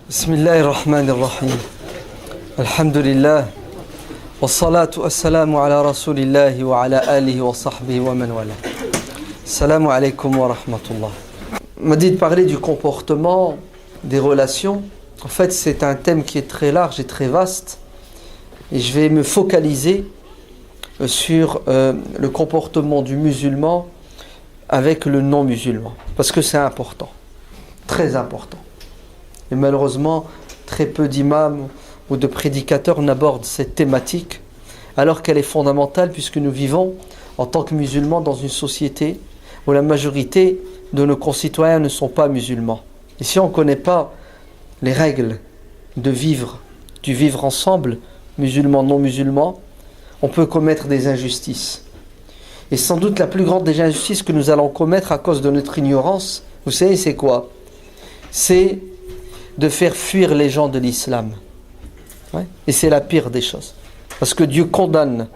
بسم الله الرحمن الرحيم الحمد لله والصلاة والسلام على رسول الله وعلى آله وصحبه ومن والاه. Salam alaykum wa rahmatullah. On m'a dit de parler du comportement, des relations. En fait, c'est un thème qui est très large et très vaste. Et je vais me focaliser sur le comportement du musulman avec le non-musulman. Parce que c'est important. Très important. Et malheureusement, très peu d'imams ou de prédicateurs n'abordent cette thématique, alors qu'elle est fondamentale puisque nous vivons en tant que musulmans dans une société où la majorité de nos concitoyens ne sont pas musulmans. Et si on ne connaît pas les règles de vivre, du vivre ensemble, musulmans, non musulmans, on peut commettre des injustices. Et sans doute la plus grande des injustices que nous allons commettre à cause de notre ignorance, vous savez c'est quoi? C'est de faire fuir les gens de l'islam. Ouais. Et c'est la pire des choses. Parce que Dieu condamne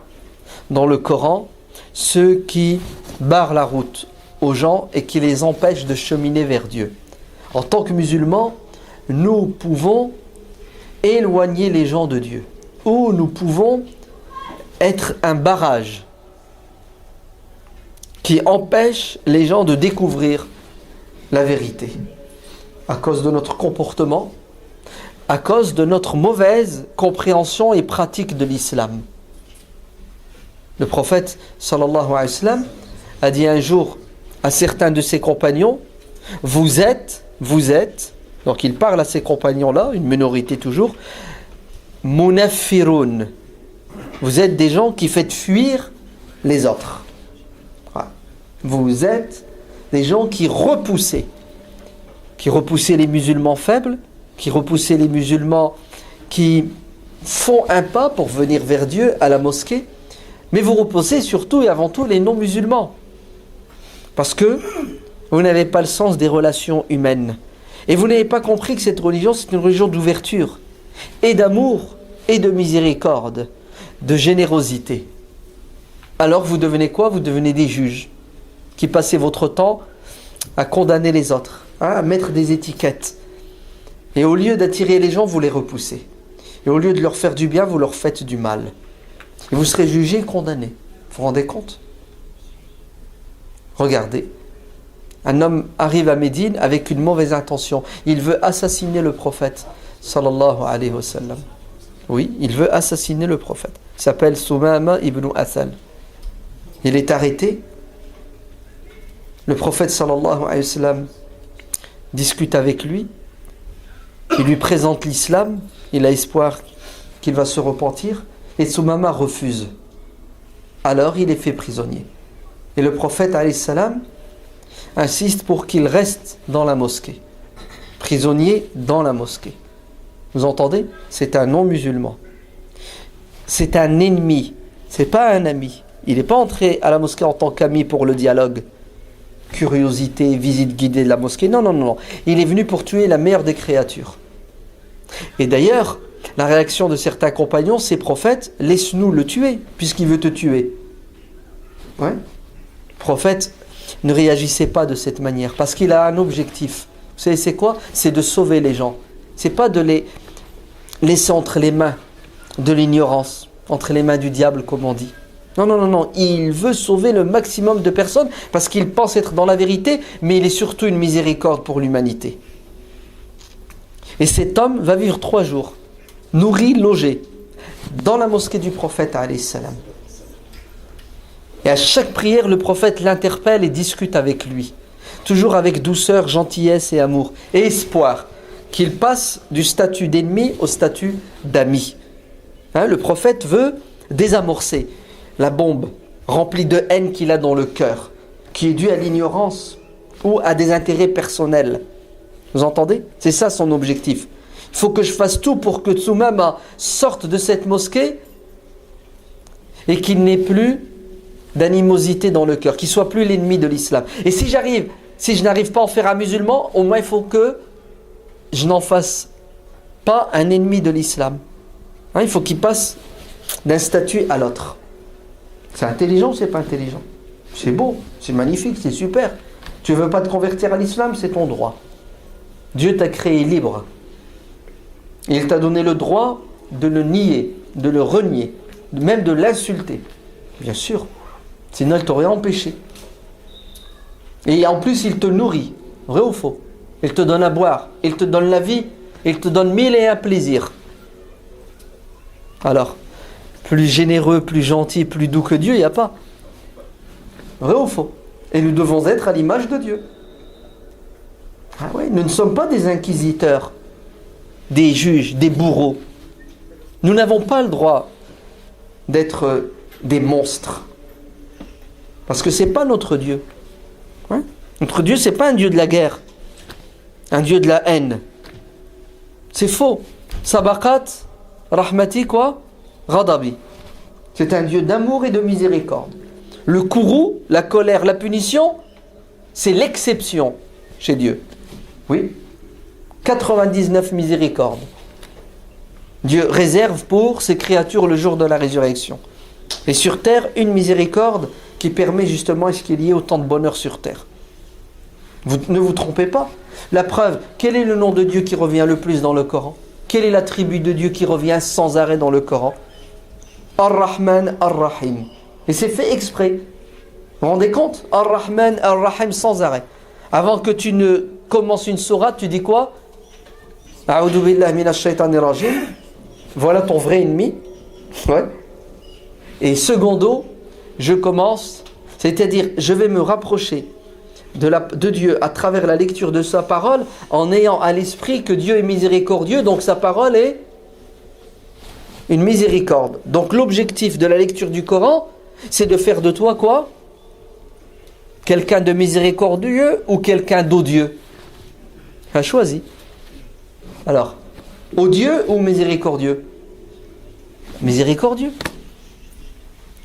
dans le Coran ceux qui barrent la route aux gens et qui les empêchent de cheminer vers Dieu. En tant que musulmans, nous pouvons éloigner les gens de Dieu. Ou nous pouvons être un barrage qui empêche les gens de découvrir la vérité. À cause de notre comportement, à cause de notre mauvaise compréhension et pratique de l'islam. Le prophète sallallahu alayhi wa sallam a dit un jour à certains de ses compagnons, vous êtes, donc il parle à ces compagnons-là, une minorité toujours, munaffirun. Vous êtes des gens qui faites fuir les autres. Vous êtes des gens qui repoussez les musulmans faibles, qui repoussaient les musulmans qui font un pas pour venir vers Dieu à la mosquée, mais vous repoussez surtout et avant tout les non-musulmans. Parce que vous n'avez pas le sens des relations humaines. Et vous n'avez pas compris que cette religion, c'est une religion d'ouverture, et d'amour, et de miséricorde, de générosité. Alors vous devenez quoi? Vous devenez des juges, qui passez votre temps à condamner les autres, à mettre des étiquettes. Et au lieu d'attirer les gens, vous les repoussez. Et au lieu de leur faire du bien, vous leur faites du mal. Et vous serez jugés et condamnés. Vous vous rendez compte? Regardez. Un homme arrive à Médine avec une mauvaise intention. Il veut assassiner le prophète sallallahu alayhi wa sallam. Oui, il veut assassiner le prophète. Il s'appelle Sumama ibn Athal. Il est arrêté. Le prophète sallallahu alayhi wa sallam discute avec lui. Il lui présente l'islam. Il a espoir qu'il va se repentir. Et Sumama refuse. Alors il est fait prisonnier. Et le prophète alayhi salam insiste pour qu'il reste dans la mosquée. Prisonnier dans la mosquée. Vous entendez? C'est un non-musulman. C'est un ennemi. C'est pas un ami. Il n'est pas entré à la mosquée en tant qu'ami pour le dialogue. Curiosité, visite guidée de la mosquée. Non. Il est venu pour tuer la meilleure des créatures. Et d'ailleurs, la réaction de certains compagnons, c'est prophète, laisse-nous le tuer, puisqu'il veut te tuer. Ouais. Le prophète ne réagissait pas de cette manière, parce qu'il a un objectif. Vous savez, c'est quoi? C'est de sauver les gens. C'est pas de les laisser entre les mains de l'ignorance, entre les mains du diable, comme on dit. Non. Il veut sauver le maximum de personnes parce qu'il pense être dans la vérité, mais il est surtout une miséricorde pour l'humanité. Et cet homme va vivre 3 jours, nourri, logé, dans la mosquée du prophète alayhi salam. Et à chaque prière, le prophète l'interpelle et discute avec lui. Toujours avec douceur, gentillesse et amour. Et espoir qu'il passe du statut d'ennemi au statut d'ami. Le prophète veut désamorcer la bombe remplie de haine qu'il a dans le cœur, qui est due à l'ignorance ou à des intérêts personnels. Vous entendez? C'est ça son objectif. Il faut que je fasse tout pour que Sumama sorte de cette mosquée et qu'il n'ait plus d'animosité dans le cœur, qu'il soit plus l'ennemi de l'islam. Et si je n'arrive pas à en faire un musulman, au moins il faut que je n'en fasse pas un ennemi de l'islam. Il faut qu'il passe d'un statut à l'autre. C'est intelligent ou c'est pas intelligent? C'est beau, c'est magnifique, c'est super. Tu veux pas te convertir à l'islam, c'est ton droit. Dieu t'a créé libre. Et il t'a donné le droit de le nier, de le renier, même de l'insulter. Bien sûr. Sinon, il t'aurait empêché. Et en plus, il te nourrit. Vrai ou faux? Il te donne à boire. Il te donne la vie. Il te donne 1001 plaisirs. Alors, plus généreux, plus gentil, plus doux que Dieu, il n'y a pas. Vrai ou faux? Et nous devons être à l'image de Dieu. Ah oui, nous ne sommes pas des inquisiteurs, des juges, des bourreaux. Nous n'avons pas le droit d'être des monstres. Parce que ce n'est pas notre Dieu. Hein? Notre Dieu, ce n'est pas un Dieu de la guerre. Un Dieu de la haine. C'est faux. Sabaqat, rahmati quoi? Ghadabi. C'est un Dieu d'amour et de miséricorde. Le courroux, la colère, la punition, c'est l'exception chez Dieu. Oui. 99 miséricordes. Dieu réserve pour ses créatures le jour de la résurrection. Et sur terre, une miséricorde qui permet justement à ce qu'il y ait autant de bonheur sur terre. Vous ne vous trompez pas. La preuve, quel est le nom de Dieu qui revient le plus dans le Coran? Quel est l'attribut de Dieu qui revient sans arrêt dans le Coran? Ar-Rahman, Ar-Rahim. Et c'est fait exprès. Vous vous rendez compte? Ar-Rahman, Ar-Rahim sans arrêt. Avant que tu ne commences une sourate, tu dis quoi? A'udhu billahi minash shaitanir rajim. Voilà ton vrai ennemi. Ouais. Et secondo, je commence, c'est-à-dire je vais me rapprocher de Dieu à travers la lecture de sa parole en ayant à l'esprit que Dieu est miséricordieux, donc sa parole est une miséricorde. Donc l'objectif de la lecture du Coran, c'est de faire de toi quoi? Quelqu'un de miséricordieux ou quelqu'un d'odieux? Un choisi. Alors, odieux ou miséricordieux? Miséricordieux.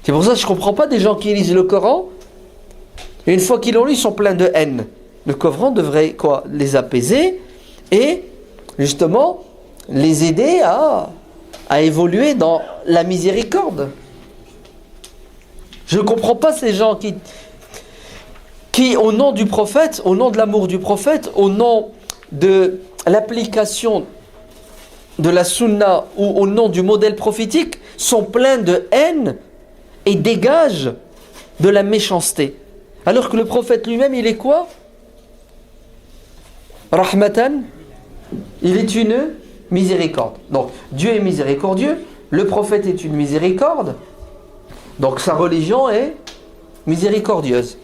C'est pour ça que je ne comprends pas des gens qui lisent le Coran et une fois qu'ils l'ont lu, ils sont pleins de haine. Le Coran devrait quoi? Les apaiser et justement les aider à évoluer dans la miséricorde. Je ne comprends pas ces gens qui, au nom du prophète, au nom de l'amour du prophète, au nom de l'application de la sunna ou au nom du modèle prophétique, sont pleins de haine et dégagent de la méchanceté. Alors que le prophète lui-même, il est quoi? Rahmatan, il est une miséricorde. Donc, Dieu est miséricordieux, le prophète est une miséricorde, donc sa religion est miséricordieuse.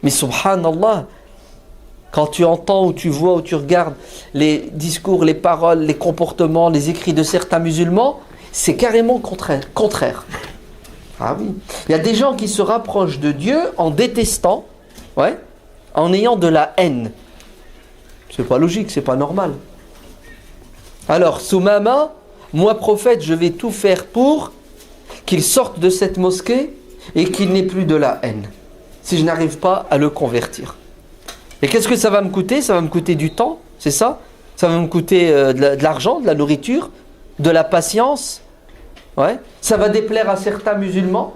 Mais subhanallah, quand tu entends ou tu vois ou tu regardes les discours, les paroles, les comportements, les écrits de certains musulmans, c'est carrément contraire. Ah oui. Il y a des gens qui se rapprochent de Dieu en détestant, ouais, en ayant de la haine. C'est pas logique, c'est pas normal. Alors, Soumama, moi prophète, je vais tout faire pour qu'il sorte de cette mosquée et qu'il n'ait plus de la haine. Si je n'arrive pas à le convertir. Et qu'est-ce que ça va me coûter? Ça va me coûter du temps, c'est ça? Ça va me coûter de l'argent, de la nourriture, de la patience. Ouais. Ça va déplaire à certains musulmans,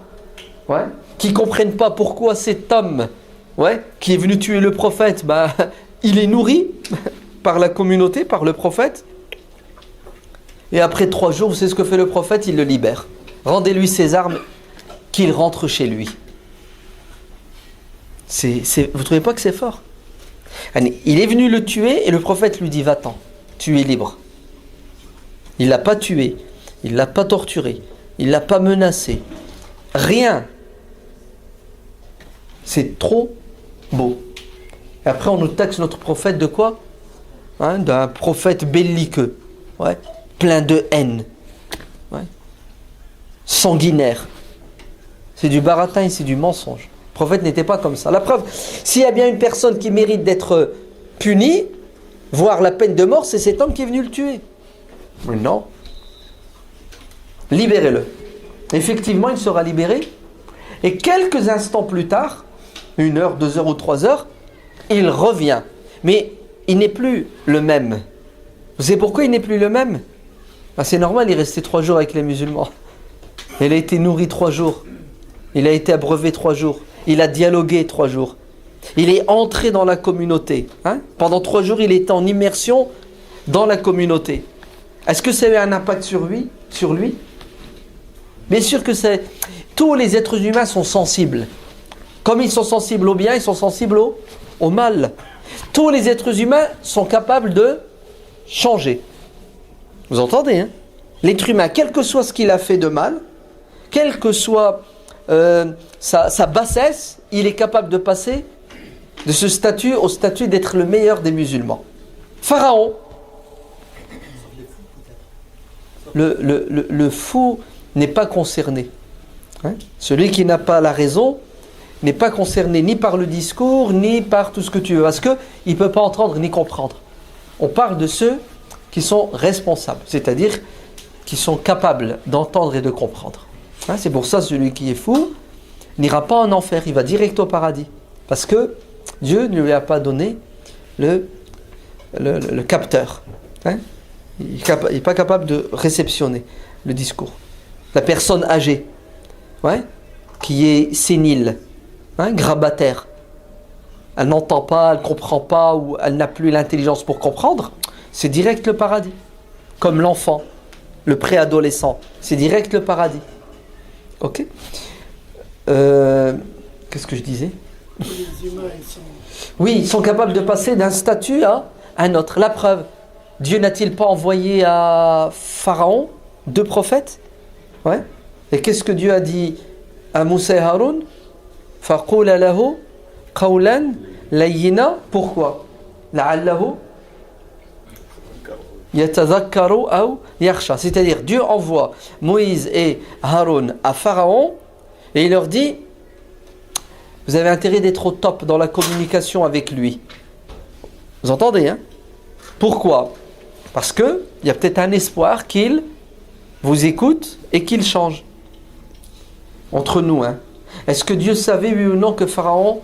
ouais, qui ne comprennent pas pourquoi cet homme, ouais, qui est venu tuer le prophète, il est nourri par la communauté, par le prophète. Et après 3 jours, vous savez ce que fait le prophète? Il le libère. Rendez-lui ses armes, qu'il rentre chez lui. Vous ne trouvez pas que c'est fort? Il est venu le tuer et le prophète lui dit: va-t'en, tu es libre. Il ne l'a pas tué, il ne l'a pas torturé, il ne l'a pas menacé. Rien. C'est trop beau. Et après on nous taxe notre prophète de quoi? D'un prophète belliqueux, ouais, plein de haine, ouais, sanguinaire. C'est du baratin et c'est du mensonge. Le prophète n'était pas comme ça. La preuve, s'il y a bien une personne qui mérite d'être punie, voire la peine de mort, c'est cet homme qui est venu le tuer. Mais non. Libérez-le. Effectivement, il sera libéré. Et quelques instants plus tard, 1 heure, 2 heures ou 3 heures, il revient. Mais il n'est plus le même. Vous savez pourquoi il n'est plus le même? C'est normal, il est resté 3 jours avec les musulmans. Il a été nourri 3 jours. Il a été abreuvé 3 jours. Il a dialogué 3 jours. Il est entré dans la communauté. Pendant 3 jours, il était en immersion dans la communauté. Est-ce que ça a eu un impact sur lui? Bien sûr que c'est... Tous les êtres humains sont sensibles. Comme ils sont sensibles au bien, ils sont sensibles au mal. Tous les êtres humains sont capables de changer. Vous entendez, hein? L'être humain, quel que soit ce qu'il a fait de mal, quelle que soit sa bassesse, il est capable de passer de ce statut au statut d'être le meilleur des musulmans. Pharaon, le fou n'est pas concerné. Hein? Celui qui n'a pas la raison n'est pas concerné ni par le discours, ni par tout ce que tu veux, parce qu'il ne peut pas entendre ni comprendre. On parle de ceux qui sont responsables, c'est-à-dire qui sont capables d'entendre et de comprendre. Hein? C'est pour ça celui qui est fou n'ira pas en enfer, il va direct au paradis. Parce que Dieu ne lui a pas donné le capteur. Hein? Il n'est pas capable de réceptionner le discours. La personne âgée, ouais, qui est sénile, hein, grabataire, elle n'entend pas, elle ne comprend pas, ou elle n'a plus l'intelligence pour comprendre, c'est direct le paradis. Comme l'enfant, le préadolescent, c'est direct le paradis. Ok? Qu'est-ce que je disais? Oui, ils sont capables de passer d'un statut à un autre. La preuve, Dieu n'a-t-il pas envoyé à Pharaon 2 prophètes? Ouais. Et qu'est-ce que Dieu a dit à Moussa et Haroun? فَقُولَ لَهُ قَوْلًا لَيِّنًا. Pourquoi? لَعَلَّهُ يَتَذَكَّرُ أَوْ يَخْشَى. C'est-à-dire, Dieu envoie Moïse et Haroun à Pharaon et il leur dit: vous avez intérêt d'être au top dans la communication avec lui. Vous entendez, hein? Pourquoi? Parce qu'il y a peut-être un espoir qu'il vous écoute et qu'il change. Entre nous, hein? Est-ce que Dieu savait, oui ou non, que Pharaon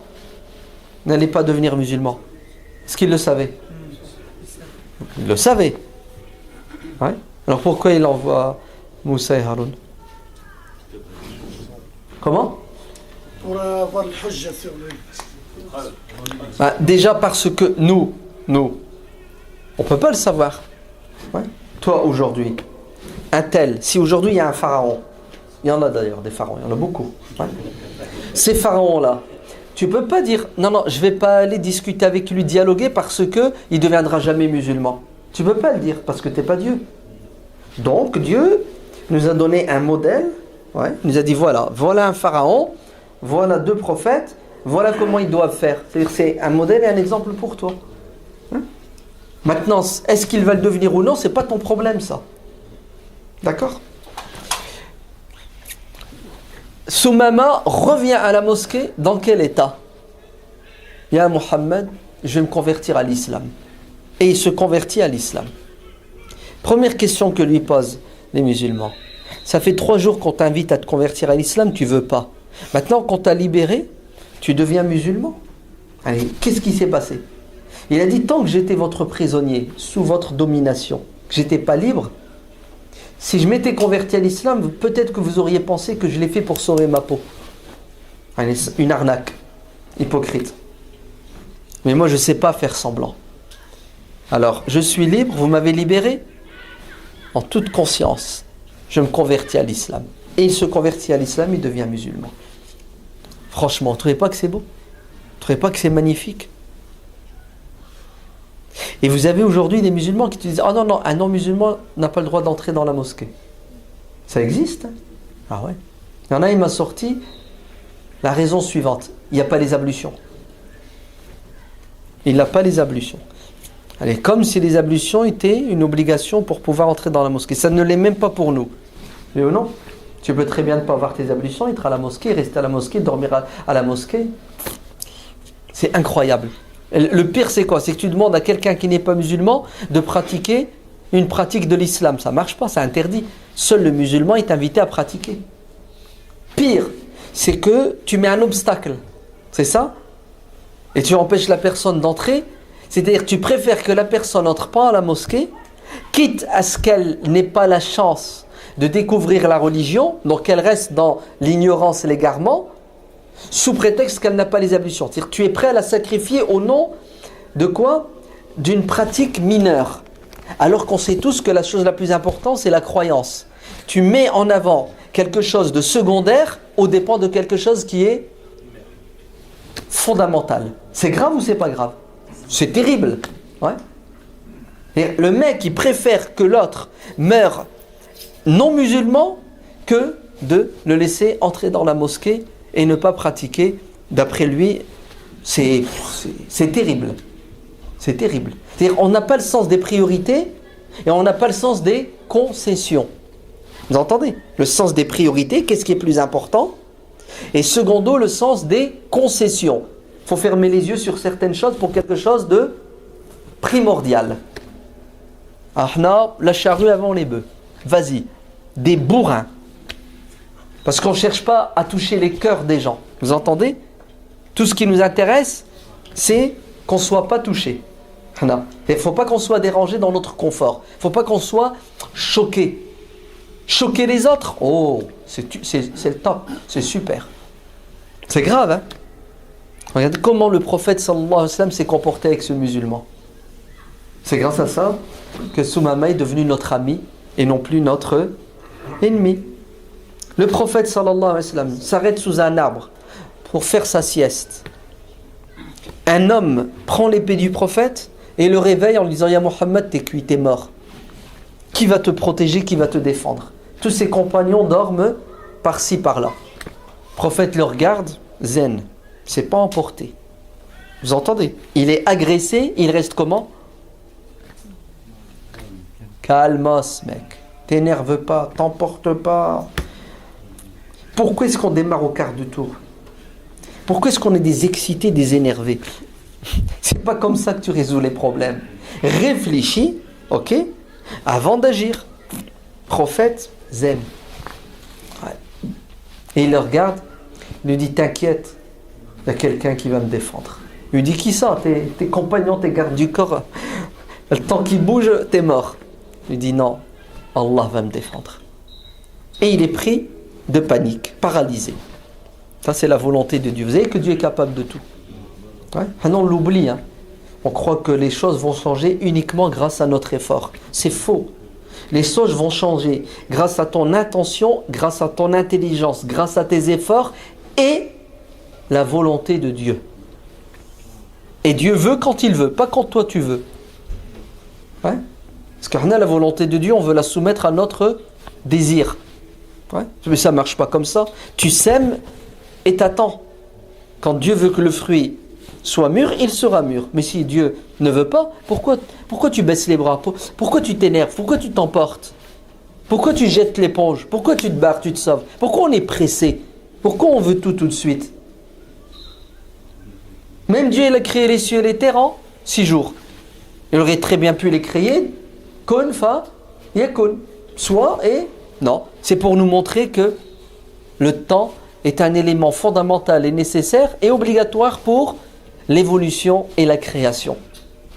n'allait pas devenir musulman? Est-ce qu'il le savait? Il le savait. Ouais. Alors pourquoi il envoie Moussa et Haroun? Comment? Pour avoir le hujja sur lui. Déjà parce que nous, on ne peut pas le savoir. Ouais. Toi, aujourd'hui, un tel, si aujourd'hui il y a un pharaon, il y en a d'ailleurs des pharaons, il y en a beaucoup. Ouais. Ces pharaons-là, tu ne peux pas dire, non, je ne vais pas aller discuter avec lui, dialoguer parce qu'il ne deviendra jamais musulman. Tu ne peux pas le dire parce que tu n'es pas Dieu. Donc Dieu nous a donné un modèle, ouais, il nous a dit voilà un pharaon, voilà 2 prophètes, voilà comment ils doivent faire. C'est-à-dire c'est un modèle et un exemple pour toi. Hein? Maintenant, est-ce qu'il va le devenir ou non, c'est pas ton problème ça. D'accord? Soumama revient à la mosquée dans quel état? Ya Muhammad, je vais me convertir à l'islam. Et il se convertit à l'islam. Première question que lui posent les musulmans. Ça fait 3 jours qu'on t'invite à te convertir à l'islam, tu veux pas. Maintenant qu'on t'a libéré, tu deviens musulman. Allez, qu'est-ce qui s'est passé? Il a dit, tant que j'étais votre prisonnier, sous votre domination, que j'étais pas libre, si je m'étais converti à l'islam, peut-être que vous auriez pensé que je l'ai fait pour sauver ma peau. Allez, une arnaque, hypocrite. Mais moi je ne sais pas faire semblant. Alors, je suis libre, vous m'avez libéré. En toute conscience, je me convertis à l'islam. Et il se convertit à l'islam, il devient musulman. Franchement, vous ne trouvez pas que c'est beau? Vous ne trouvez pas que c'est magnifique? Et vous avez aujourd'hui des musulmans qui te disent: ah non, un non-musulman n'a pas le droit d'entrer dans la mosquée. Ça existe, hein? Ah ouais. Il y en a, il m'a sorti la raison suivante: il n'y a pas les ablutions. Il n'a pas les ablutions. Allez, comme si les ablutions étaient une obligation pour pouvoir entrer dans la mosquée. Ça ne l'est même pas pour nous. Mais ou non? Tu peux très bien ne pas avoir tes ablutions, être à la mosquée, rester à la mosquée, dormir à la mosquée. C'est incroyable. Le pire, c'est quoi? C'est que tu demandes à quelqu'un qui n'est pas musulman de pratiquer une pratique de l'islam. Ça ne marche pas, c'est interdit. Seul le musulman est invité à pratiquer. Pire, c'est que tu mets un obstacle. C'est ça? Et tu empêches la personne d'entrer. C'est-à-dire que tu préfères que la personne n'entre pas à la mosquée, quitte à ce qu'elle n'ait pas la chance de découvrir la religion, donc qu'elle reste dans l'ignorance et l'égarement, sous prétexte qu'elle n'a pas les ablutions. C'est-à-dire que tu es prêt à la sacrifier au nom de quoi? D'une pratique mineure. Alors qu'on sait tous que la chose la plus importante, c'est la croyance. Tu mets en avant quelque chose de secondaire au dépend de quelque chose qui est fondamental. C'est grave ou c'est pas grave? C'est terrible. Ouais. Et le mec, il préfère que l'autre meure non musulman que de le laisser entrer dans la mosquée et ne pas pratiquer. D'après lui, c'est terrible. C'est terrible. C'est-à-dire, on n'a pas le sens des priorités et on n'a pas le sens des concessions. Vous entendez? Le sens des priorités, qu'est-ce qui est plus important? Et secondo, le sens des concessions. Il faut fermer les yeux sur certaines choses pour quelque chose de primordial. Ah non, la charrue avant les bœufs. Vas-y, des bourrins. Parce qu'on ne cherche pas à toucher les cœurs des gens. Vous entendez? Tout ce qui nous intéresse, c'est qu'on ne soit pas touché. Il ne faut pas qu'on soit dérangé dans notre confort. Il ne faut pas qu'on soit choqué. Choquer les autres, oh, c'est le top, c'est super. C'est grave, hein? Regardez comment le prophète sallallahu alayhi wa sallam s'est comporté avec ce musulman. C'est grâce à ça que Soumama est devenu notre ami et non plus notre ennemi. Le prophète sallallahu alayhi wa sallam s'arrête sous un arbre pour faire sa sieste. Un homme prend l'épée du prophète et le réveille en lui disant « Ya Muhammad, t'es cuit, t'es mort. Qui va te protéger, qui va te défendre ?» Tous ses compagnons dorment par-ci, par-là. Le prophète le regarde, zen, c'est pas emporté. Vous entendez? Il est agressé, il reste comment? Calmos, mec. T'énerve pas, t'emporte pas. Pourquoi est-ce qu'on démarre au quart de tour? Pourquoi est-ce qu'on est des excités, des énervés? C'est pas comme ça que tu résous les problèmes. Réfléchis, ok, avant d'agir. Prophète, zen. Ouais. Et il le regarde, il lui dit, t'inquiète, il y a quelqu'un qui va me défendre. Il lui dit, qui ça? Tes compagnons, tes gardes du corps, le temps qu'ils bougent, t'es mort. Il lui dit, non, Allah va me défendre. Et il est pris de panique, paralysé. Ça, c'est la volonté de Dieu. Vous savez que Dieu est capable de tout. Ouais. Ah non, on l'oublie. Hein. On croit que les choses vont changer uniquement grâce à notre effort. C'est faux. Les choses vont changer grâce à ton intention, grâce à ton intelligence, grâce à tes efforts et la volonté de Dieu. Et Dieu veut quand il veut, pas quand toi tu veux. Ouais. Parce qu'on a la volonté de Dieu, on veut la soumettre à notre désir. Ouais. Mais ça ne marche pas comme ça. Tu sèmes et t'attends. Quand Dieu veut que le fruit soit mûr, il sera mûr. Mais si Dieu ne veut pas, pourquoi tu baisses les bras? Pourquoi tu t'énerves? Pourquoi tu t'emportes? Pourquoi tu jettes l'éponge? Pourquoi tu te barres, tu te sauves? Pourquoi on est pressé? Pourquoi on veut tout de suite? Même Dieu, il a créé les cieux et les terres en 6 jours. Il aurait très bien pu les créer kun fa yakun. Soit et non. C'est pour nous montrer que le temps est un élément fondamental et nécessaire et obligatoire pour l'évolution et la création.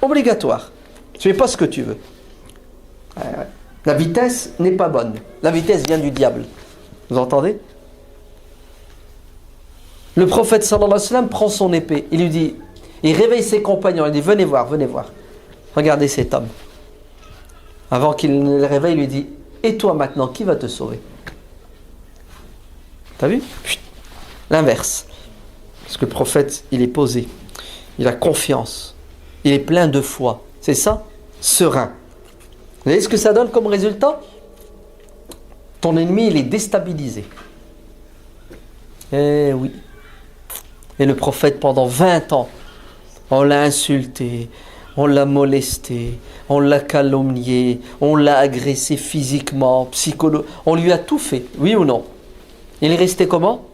Obligatoire. Tu fais pas ce que tu veux. La vitesse n'est pas bonne. La vitesse vient du diable. Vous entendez? Le prophète sallallahu alayhi wa sallam prend son épée. Il lui dit, il réveille ses compagnons. Il dit, venez voir, venez voir. Regardez cet homme. Avant qu'il ne le réveille, il lui dit, et toi maintenant, qui va te sauver? T'as vu? L'inverse. Parce que le prophète, il est posé. Il a confiance. Il est plein de foi. C'est ça? Serein. Vous voyez ce que ça donne comme résultat? Ton ennemi, il est déstabilisé. Eh oui. Et le prophète, pendant 20 ans, on l'a insulté, on l'a molesté, on l'a calomnié, on l'a agressé physiquement, psychologiquement. On lui a tout fait, oui ou non? Il est resté comment?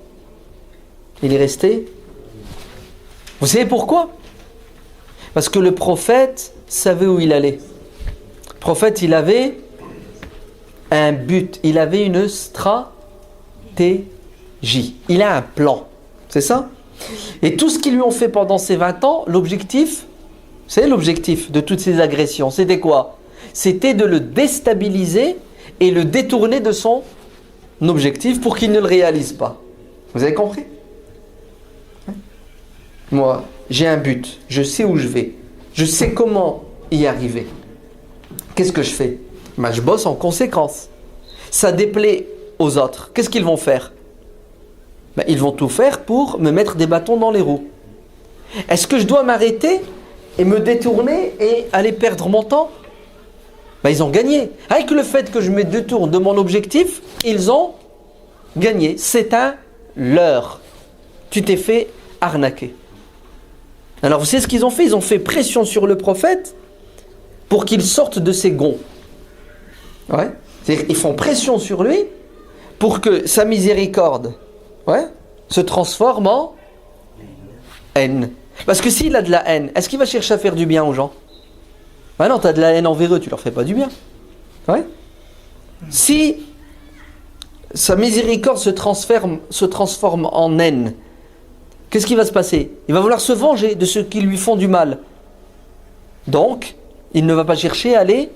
Il est resté. Vous savez pourquoi? Parce que le prophète savait où il allait. Le prophète, il avait un but, il avait une stratégie. Il a un plan. C'est ça? Et tout ce qu'ils lui ont fait pendant ces 20 ans, l'objectif, c'est l'objectif de toutes ces agressions. C'était quoi? C'était de le déstabiliser et le détourner de son objectif pour qu'il ne le réalise pas. Vous avez compris? Moi, j'ai un but. Je sais où je vais. Je sais comment y arriver. Qu'est-ce que je fais? Ben, je bosse en conséquence. Ça déplaît aux autres. Qu'est-ce qu'ils vont faire? Ben, ils vont tout faire pour me mettre des bâtons dans les roues. Est-ce que je dois m'arrêter et me détourner et aller perdre mon temps? Ben, ils ont gagné. Avec le fait que je me détourne de mon objectif, ils ont gagné. C'est un leurre. Tu t'es fait arnaquer. Alors vous savez ce qu'ils ont fait? Ils ont fait pression sur le prophète pour qu'il sorte de ses gonds. Ouais. C'est-à-dire ils font pression sur lui pour que sa miséricorde, ouais, se transforme en haine. Parce que s'il a de la haine, est-ce qu'il va chercher à faire du bien aux gens? Ah non, tu as de la haine envers eux, tu leur fais pas du bien. Ouais. Si sa miséricorde se transforme en haine, qu'est-ce qui va se passer? Il va vouloir se venger de ceux qui lui font du mal. Donc, il ne va pas chercher à les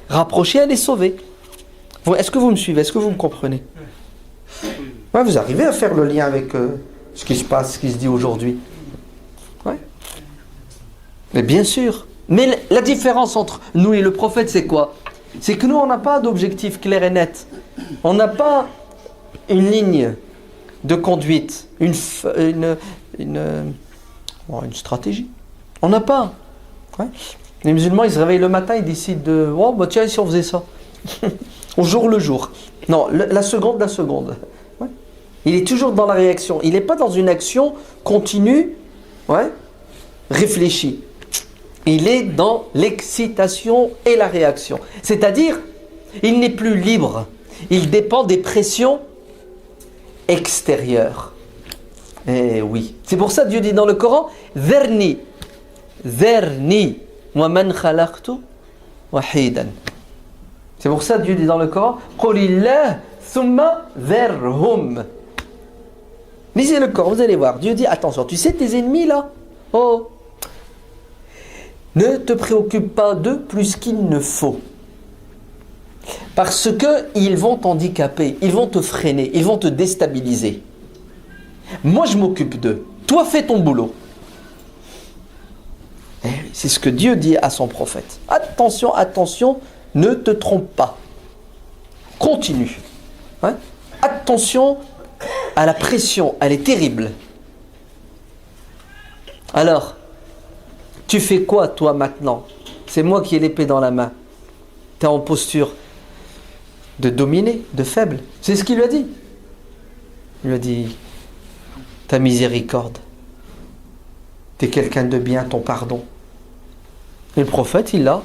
rapprocher, à les sauver. Est-ce que vous me suivez? Est-ce que vous me comprenez? Ouais, vous arrivez à faire le lien avec ce qui se passe, ce qui se dit aujourd'hui? Ouais. Mais bien sûr. Mais la différence entre nous et le prophète, c'est quoi? C'est que nous, on n'a pas d'objectif clair et net. On n'a pas une ligne de conduite, une stratégie. On n'a pas. Ouais. Les musulmans, ils se réveillent le matin, ils décident de... Oh, bah tiens, si on faisait ça. Au jour le jour. Non, la seconde. Ouais. Il est toujours dans la réaction. Il n'est pas dans une action continue, ouais, réfléchie. Il est dans l'excitation et la réaction. C'est-à-dire, il n'est plus libre. Il dépend des pressions extérieures. Eh oui. C'est pour ça que Dieu dit dans le Coran, Dherni, wa man khalaqtu wahidan. C'est pour ça que Dieu dit dans le Coran, Qulillah thumma dherhum. Lisez le Coran, vous allez voir. Dieu dit, attention, tu sais tes ennemis là? Oh, ne te préoccupe pas d'eux plus qu'il ne faut. Parce qu'ils vont t'handicaper, ils vont te freiner, ils vont te déstabiliser. Moi, je m'occupe d'eux. Toi, fais ton boulot. Et c'est ce que Dieu dit à son prophète. Attention, attention, ne te trompe pas. Continue. Hein? Attention à la pression, elle est terrible. Alors, tu fais quoi toi maintenant? C'est moi qui ai l'épée dans la main. Tu es en posture de dominer, de faible. C'est ce qu'il lui a dit. Il lui a dit, ta miséricorde. Tu es quelqu'un de bien, ton pardon. Et le prophète, il l'a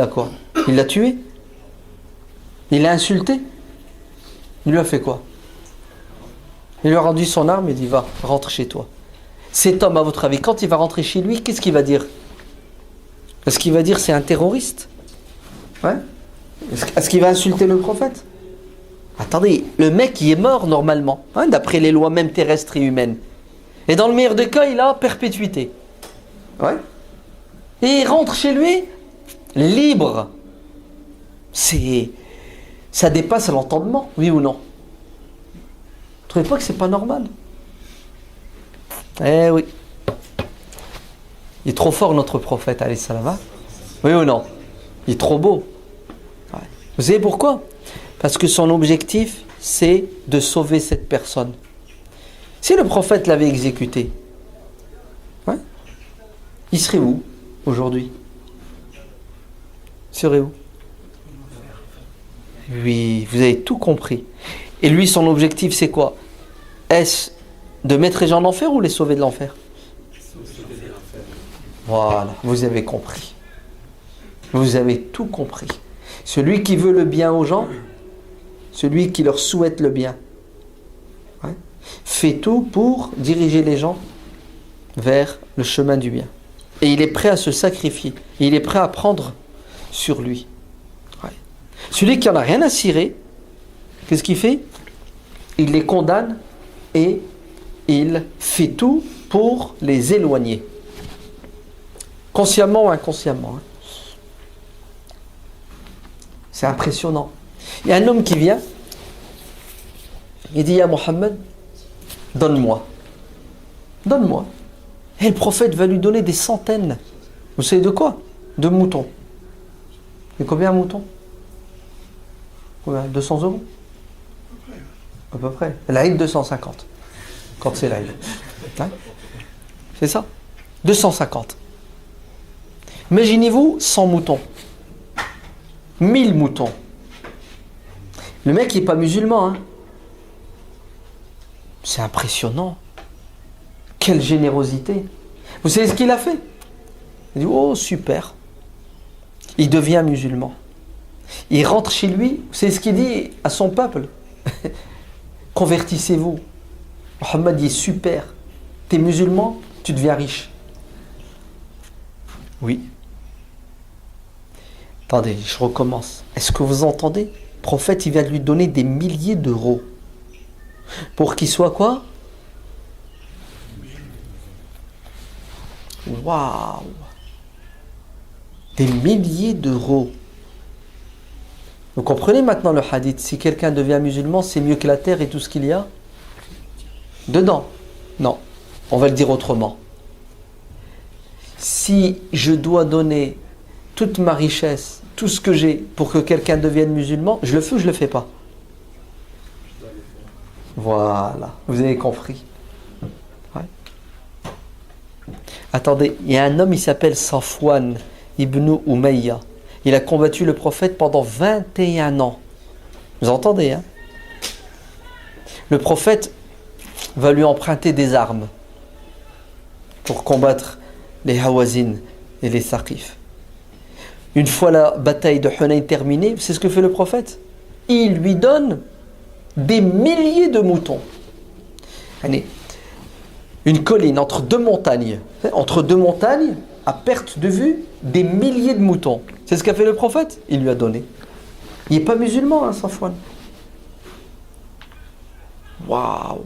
quoi? Il l'a tué. Il l'a insulté. Il lui a fait quoi? Il lui a rendu son arme et dit, va, rentre chez toi. Cet homme, à votre avis, quand il va rentrer chez lui, qu'est-ce qu'il va dire? Est-ce qu'il va dire c'est un terroriste? Ouais. Est-ce qu'il va insulter le prophète? Attendez, le mec il est mort normalement, hein, d'après les lois même terrestres et humaines. Et dans le meilleur des cas, il a perpétuité. Ouais. Et il rentre chez lui libre. Ça dépasse l'entendement, oui ou non? Vous trouvez pas que c'est pas normal? Eh oui. Il est trop fort notre prophète, alayhi salam. Oui ou non? Il est trop beau. Ouais. Vous savez pourquoi? Parce que son objectif, c'est de sauver cette personne. Si le prophète l'avait exécuté, ouais, il serait où aujourd'hui? Il serait où? Oui, vous avez tout compris. Et lui, son objectif, c'est quoi? Est-ce de mettre les gens en enfer ou les sauver de l'enfer? Voilà, vous avez compris. Vous avez tout compris. Celui qui veut le bien aux gens, celui qui leur souhaite le bien, ouais, fait tout pour diriger les gens vers le chemin du bien. Et il est prêt à se sacrifier. Il est prêt à prendre sur lui. Ouais. Celui qui n'en a rien à cirer, qu'est-ce qu'il fait? Il les condamne et il fait tout pour les éloigner. Consciemment ou inconsciemment. Hein. C'est impressionnant. Il y a un homme qui vient, il dit, ya Mohammed, donne-moi. Donne-moi. Et le prophète va lui donner des centaines. Vous savez de quoi? De moutons. Et combien un mouton? Combien? 200 €? À peu près. L'Aïd 250. Quand c'est l'Aïd. Hein? C'est ça. 250. Imaginez-vous 100 moutons. 1000 moutons. Le mec il n'est pas musulman. Hein? C'est impressionnant. Quelle générosité. Vous savez ce qu'il a fait? Il dit, oh super. Il devient musulman. Il rentre chez lui. Vous savez ce qu'il dit à son peuple? Convertissez-vous. Mohammed dit, super. T'es musulman, tu deviens riche. Oui. Attendez, je recommence. Est-ce que vous entendez? Le prophète, il vient de lui donner des milliers d'euros. Pour qu'il soit quoi? Waouh! Des milliers d'euros. Vous comprenez maintenant le hadith? Si quelqu'un devient musulman, c'est mieux que la terre et tout ce qu'il y a dedans. Non, on va le dire autrement. Si je dois donner toute ma richesse, tout ce que j'ai pour que quelqu'un devienne musulman, je le fais ou je le fais pas? Voilà, vous avez compris. Ouais. Attendez, il y a un homme, il s'appelle Safwan ibn Umayya. Il a combattu le prophète pendant 21 ans. Vous entendez, hein? Le prophète va lui emprunter des armes pour combattre les Hawazin et les Saqif. Une fois la bataille de Hunayn terminée, c'est ce que fait le prophète. Il lui donne des milliers de moutons. Une colline entre deux montagnes, à perte de vue, des milliers de moutons. C'est ce qu'a fait le prophète. Il lui a donné. Il n'est pas musulman, hein, Safwan. Waouh!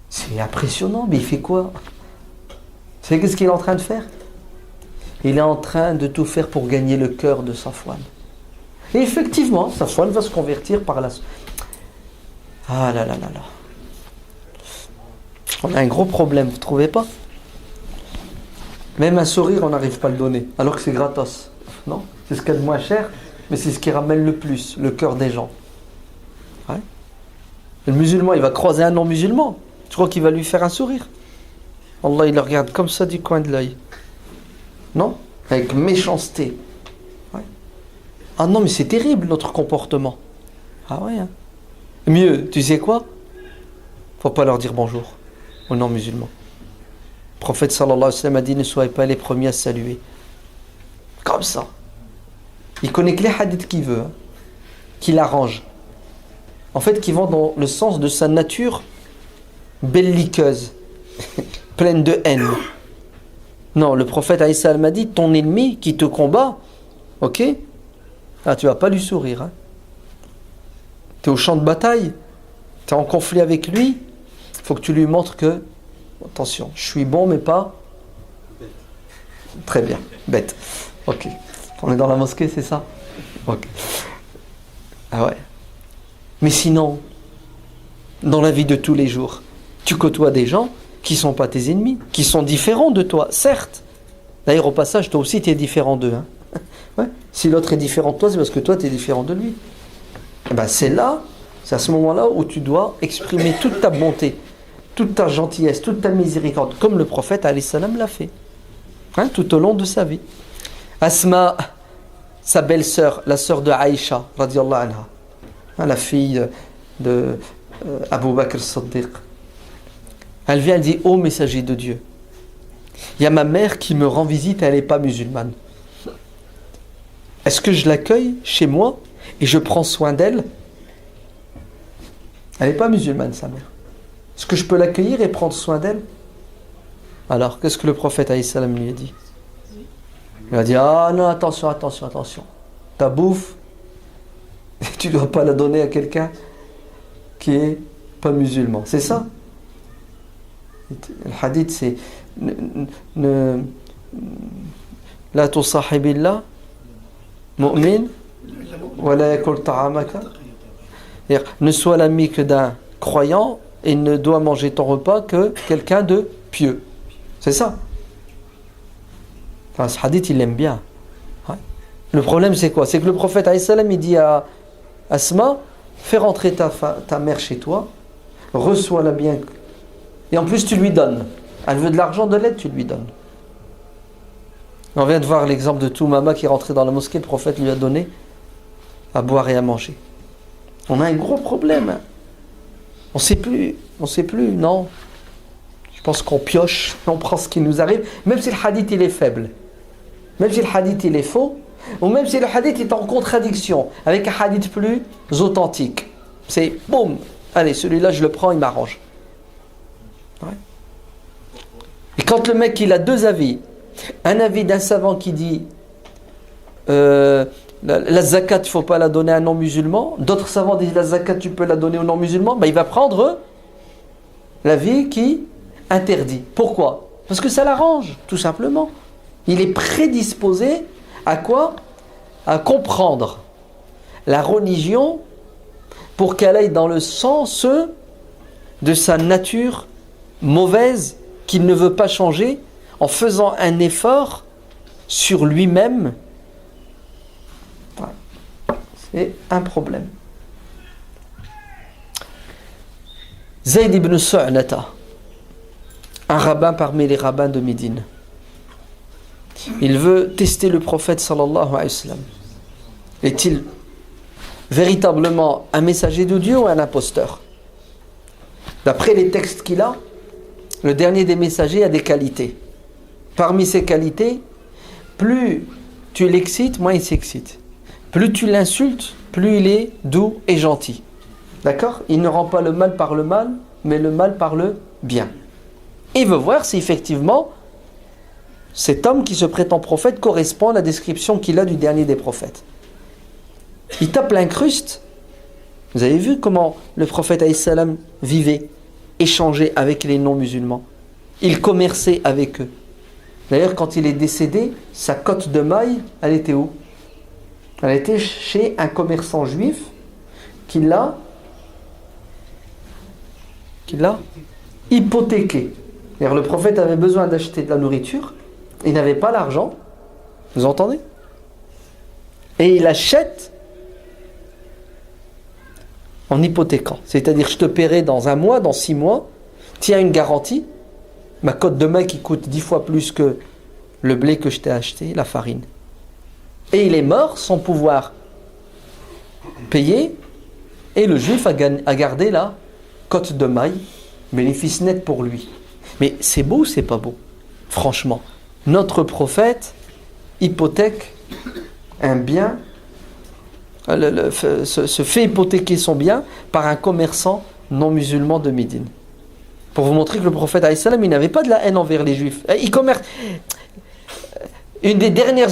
C'est impressionnant, mais il fait quoi? Vous savez qu'est-ce qu'il est en train de faire? Il est en train de tout faire pour gagner le cœur de Safwan. Et effectivement, Safwan va se convertir par la... Ah là là là là. On a un gros problème, vous ne trouvez pas? Même un sourire, on n'arrive pas à le donner, alors que c'est gratos. Non? C'est ce qu'il y a de moins cher, mais c'est ce qui ramène le plus, le cœur des gens. Ouais. Le musulman, il va croiser un non-musulman. Tu crois qu'il va lui faire un sourire? Allah, il le regarde comme ça du coin de l'œil. Non? Avec méchanceté. Ouais. Ah non, mais c'est terrible notre comportement. Ah ouais. Hein. Mieux, tu sais quoi? Faut pas leur dire bonjour aux non-musulmans. Le prophète sallallahu alayhi wa sallam a dit, ne soyez pas les premiers à saluer. Comme ça. Il connaît que les hadiths qu'il veut, hein, qu'il arrange. En fait, qui vont dans le sens de sa nature belliqueuse, pleine de haine. Non, le prophète alayhi salam a dit, ton ennemi qui te combat, ok? Ah, tu vas pas lui sourire. Hein. Tu es au champ de bataille, tu es en conflit avec lui, il faut que tu lui montres que, attention, je suis bon mais pas... Très bien, bête. Ok. On est dans la mosquée, c'est ça? Ok. Ah ouais. Mais sinon, dans la vie de tous les jours, tu côtoies des gens qui ne sont pas tes ennemis, qui sont différents de toi, certes. D'ailleurs, au passage, toi aussi, tu es différent d'eux. Hein. Ouais. Si l'autre est différent de toi, c'est parce que toi, tu es différent de lui. Et ben, c'est à ce moment-là où tu dois exprimer toute ta bonté, toute ta gentillesse, toute ta miséricorde, comme le prophète alayhi salam l'a fait, hein, tout au long de sa vie. Asma, sa belle-sœur, la sœur de Aïcha, radiallahu anha, hein, la fille de Abu Bakr as-Siddiq. Elle vient et dit, ô messager de Dieu, il y a ma mère qui me rend visite, elle n'est pas musulmane. Est-ce que je l'accueille chez moi et je prends soin d'elle? Elle n'est pas musulmane, sa mère. Est-ce que je peux l'accueillir et prendre soin d'elle? Alors, qu'est-ce que le prophète alayhi salam lui a dit? Il a dit, ah non, attention. Ta bouffe, tu ne dois pas la donner à quelqu'un qui n'est pas musulman. C'est ça? Le hadith, c'est la tusahibillah mu'min wa la yakul ta'amaka. Ne sois l'ami que d'un croyant et ne doit manger ton repas que quelqu'un de pieux. C'est ça. Enfin, ce hadith, il l'aime bien. Le problème, c'est quoi? C'est que le prophète, alayhi salam, il dit à Asma, fais rentrer ta mère chez toi, reçois-la bien, et en plus, tu lui donnes. Elle veut de l'argent, de l'aide, tu lui donnes. On vient de voir l'exemple de Toumama qui est rentré dans la mosquée, le prophète lui a donné à boire et à manger. On a un gros problème. On ne sait plus, non. Je pense qu'on pioche, on prend ce qui nous arrive, même si le hadith il est faible, même si le hadith il est faux, ou même si le hadith est en contradiction avec un hadith plus authentique. C'est boum, allez, celui-là je le prends, il m'arrange. Ouais. Et quand le mec il a deux avis, un avis d'un savant qui dit la zakat il ne faut pas la donner à un non-musulman, d'autres savants disent la zakat tu peux la donner aux non-musulmans, ben, il va prendre l'avis qui interdit. Pourquoi? Parce que ça l'arrange, tout simplement. Il est prédisposé à quoi? À comprendre la religion pour qu'elle aille dans le sens de sa nature mauvaise qu'il ne veut pas changer en faisant un effort sur lui-même. Voilà. C'est un problème. Zayd ibn Su'nata, un rabbin parmi les rabbins de Médine. Il veut tester le prophète sallallahu alayhi wa sallam. Est-il véritablement un messager de Dieu ou un imposteur? D'après les textes qu'il a, le dernier des messagers a des qualités. Parmi ces qualités, plus tu l'excites, moins il s'excite. Plus tu l'insultes, plus il est doux et gentil. D'accord? Il ne rend pas le mal par le mal, mais le mal par le bien. Il veut voir si effectivement cet homme qui se prétend prophète correspond à la description qu'il a du dernier des prophètes. Il tape l'incruste. Vous avez vu comment le prophète alayhi salam vivait, échangeait avec les non-musulmans. Il commerçait avec eux. D'ailleurs, quand il est décédé, sa cotte de maille, elle était où? Elle était chez un commerçant juif qui l'a hypothéqué. C'est-à-dire, le prophète avait besoin d'acheter de la nourriture, il n'avait pas l'argent, vous entendez? Et il achète en hypothéquant. C'est-à-dire, je te paierai dans 1 mois, dans 6 mois, tu as une garantie, ma cotte de maille qui coûte 10 fois plus que le blé que je t'ai acheté, la farine. Et il est mort sans pouvoir payer, et le juif a gardé la cotte de maille, bénéfice net pour lui. Mais c'est beau ou c'est pas beau? Franchement, notre prophète hypothèque un bien, se fait hypothéquer son bien par un commerçant non musulman de Médine. Pour vous montrer que le prophète alayhi salam, il n'avait pas de la haine envers les juifs. Il commerce. Une des dernières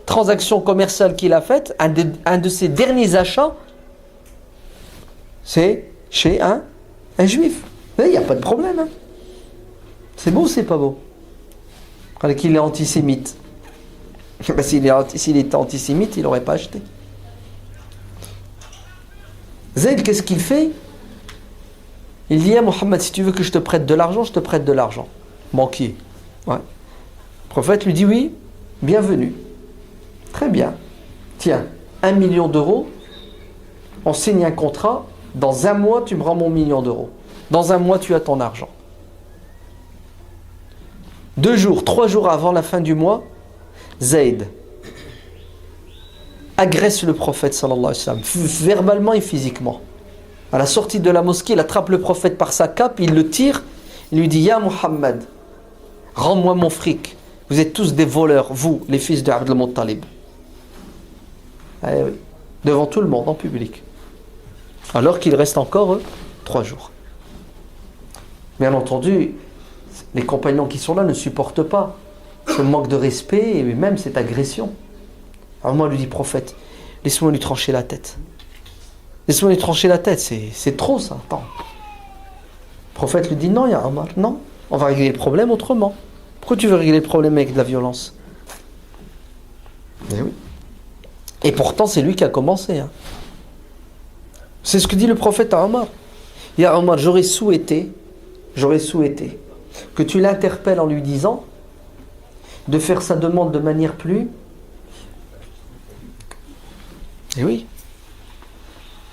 transactions commerciales qu'il a faites, un de ses derniers achats, c'est chez un juif. Il n'y a pas de problème. Hein. C'est beau ou c'est pas beau? Qu'il est antisémite. S'il était antisémite, il n'aurait pas acheté. Zayd, qu'est-ce qu'il fait? Il dit à Mohammed, si tu veux que je te prête de l'argent, je te prête de l'argent. Banquier. Ouais. Le prophète lui dit oui, bienvenue. Très bien. Tiens, 1 million d'euros, on signe un contrat, dans 1 mois tu me rends mon 1 million d'euros. Dans 1 mois tu as ton argent. 2 jours, 3 jours avant la fin du mois, Zayd agresse le prophète sallallahu alayhi wa sallam, verbalement et physiquement. À la sortie de la mosquée, il attrape le prophète par sa cape, il le tire, il lui dit « Ya Muhammad, rends-moi mon fric. Vous êtes tous des voleurs, vous, les fils de Abd al-Muttalib. » Eh oui, devant tout le monde, en public. Alors qu'il reste encore 3 jours. Bien entendu, les compagnons qui sont là ne supportent pas ce manque de respect et même cette agression. Alors moi, lui dit prophète, laisse-moi lui trancher la tête. Laisse-moi lui trancher la tête, c'est trop ça. Attends. Le prophète lui dit non, ya Omar, non, on va régler le problème autrement. Pourquoi tu veux régler le problème avec de la violence? Eh oui. Et pourtant, c'est lui qui a commencé. Hein. C'est ce que dit le prophète à Omar. Ya Omar, j'aurais souhaité que tu l'interpelles en lui disant de faire sa demande de manière plus Et oui.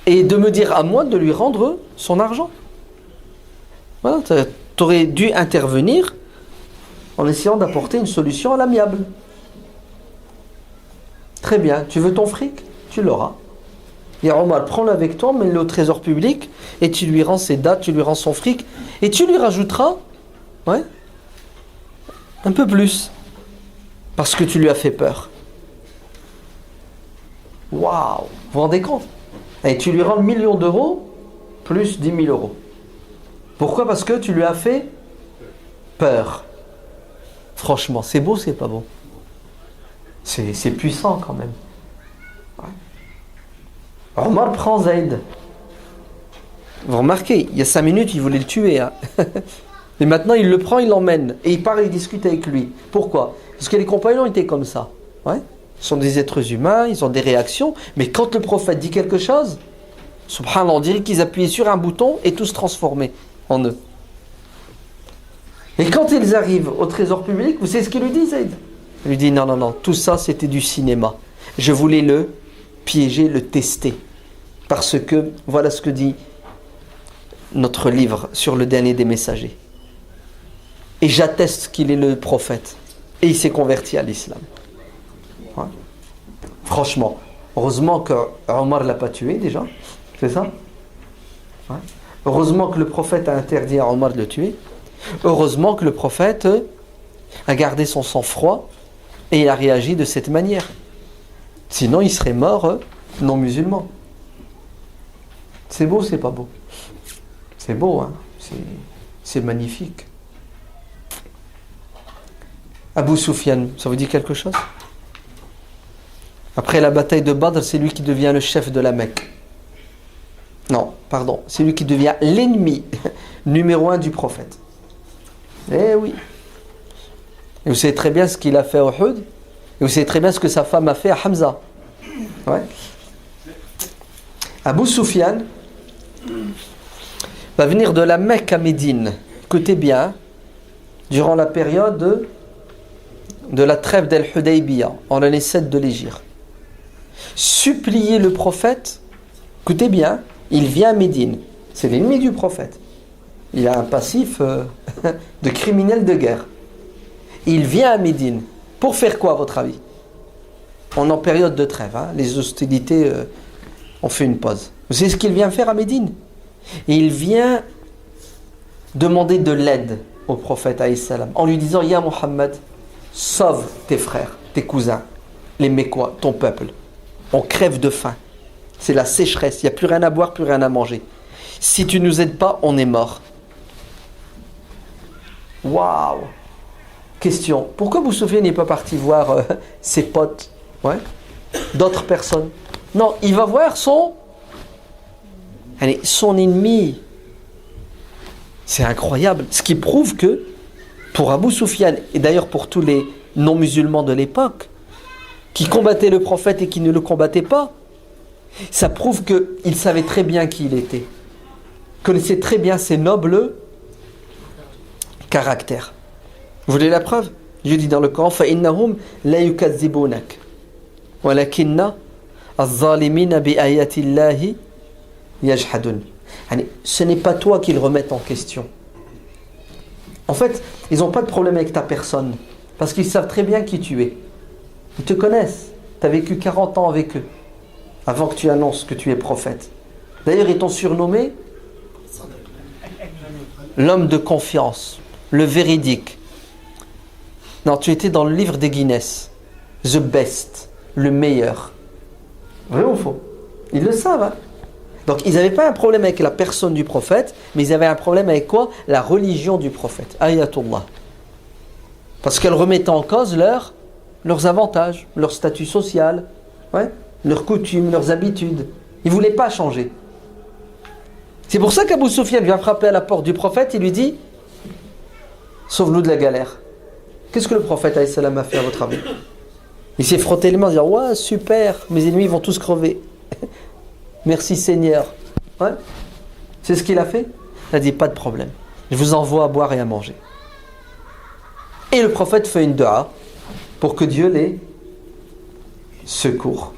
Et de me dire à moi de lui rendre son argent. Voilà, tu aurais dû intervenir en essayant d'apporter une solution à l'amiable. Très bien, tu veux ton fric? Tu l'auras. Et Omar, prends-le avec toi, mets-le au trésor public, et tu lui rends ses dates, tu lui rends son fric, et tu lui rajouteras un peu plus, parce que tu lui as fait peur. Waouh! Vous vous rendez compte? Et tu lui rends 1 million d'euros, plus 10 000 euros. Pourquoi? Parce que tu lui as fait peur. Franchement, c'est beau, c'est pas beau? C'est puissant quand même. Omar prend Zayd. Vous remarquez, il y a 5 minutes, il voulait le tuer. Hein. Et maintenant, il le prend, il l'emmène. Et il parle, il discute avec lui. Pourquoi? Parce que les compagnons étaient comme ça. Ouais. Ils sont des êtres humains, ils ont des réactions. Mais quand le prophète dit quelque chose, subhanallah, on dirait qu'ils appuyaient sur un bouton et tout se transformait en eux. Et quand ils arrivent au trésor public, vous savez ce qu'il lui dit, Zayd? Il lui dit, non, tout ça c'était du cinéma. Je voulais le piéger, le tester. Parce que, voilà ce que dit notre livre sur le dernier des messagers. Et j'atteste qu'il est le prophète. Et il s'est converti à l'islam. Ouais. Franchement, heureusement que Omar ne l'a pas tué déjà. C'est ça? Ouais. Heureusement que le prophète a interdit à Omar de le tuer. Heureusement que le prophète a gardé son sang-froid et il a réagi de cette manière. Sinon, il serait mort non musulman. C'est beau, c'est pas beau? C'est beau, hein? C'est magnifique. Abu Sufyan, ça vous dit quelque chose? Après la bataille de Badr, c'est lui qui devient le chef de la Mecque. Non, pardon, c'est lui qui devient l'ennemi numéro 1 du prophète. Eh oui. Et vous savez très bien ce qu'il a fait à Uhud. Et vous savez très bien ce que sa femme a fait à Hamza. Ouais. Abu Sufyan va venir de la Mecque à Médine. Écoutez bien, durant la période de la trêve d'Al-Hudaybiyah, en l'année 7 de l'Hégire. Supplier le prophète, écoutez bien, il vient à Médine. C'est l'ennemi du prophète. Il a un passif de criminel de guerre. Il vient à Médine. Pour faire quoi, à votre avis? On est en période de trêve. Hein? Les hostilités ont fait une pause. Vous savez ce qu'il vient faire à Médine? Il vient demander de l'aide au prophète alayhi salam, en lui disant: Ya Muhammad, sauve tes frères, tes cousins, les Mécois, ton peuple. On crève de faim. C'est la sécheresse. Il n'y a plus rien à boire, plus rien à manger. Si tu ne nous aides pas, on est mort. Waouh! Question. Pourquoi Abu Sufyan n'est pas parti voir ses potes, d'autres personnes? Non, il va voir son ennemi. C'est incroyable. Ce qui prouve que pour Abu Sufyan, et d'ailleurs pour tous les non-musulmans de l'époque, qui combattaient le prophète et qui ne le combattaient pas, ça prouve qu'il savait très bien qui il était. Connaissait très bien ses nobles caractères. Vous voulez la preuve? Je dis dans le Coran: فَإِنَّهُمْ لَا يُكَذِّبُونَكَ وَلَكِنَّ الظَّالِمِينَ بِآيَاتِ اللَّهِ يَجْحَدُونَ. Ce n'est pas toi qu'ils remettent en question. En fait, ils n'ont pas de problème avec ta personne, parce qu'ils savent très bien qui tu es. Ils te connaissent. Tu as vécu 40 ans avec eux, avant que tu annonces que tu es prophète. D'ailleurs, ils t'ont surnommé l'homme de confiance, le véridique. Non, tu étais dans le livre des Guinness. The best, le meilleur. Vrai ou faux? Ils le savent. Hein? Donc, ils n'avaient pas un problème avec la personne du prophète, mais ils avaient un problème avec quoi? La religion du prophète. Ayatullah. Parce qu'elle remettait en cause leurs avantages, leur statut social, leurs coutumes, leurs habitudes. Ils ne voulaient pas changer. C'est pour ça qu'Abu Sufyan vient frapper à la porte du prophète. Il lui dit: sauve-nous de la galère. Qu'est-ce que le prophète alayhi salam a fait à votre avis? Il s'est frotté les mains, il dit: ouais, super, mes ennemis vont tous crever. Merci Seigneur. C'est ce qu'il a fait. Il a dit: pas de problème, je vous envoie à boire et à manger. Et le prophète fait une dua pour que Dieu les secours.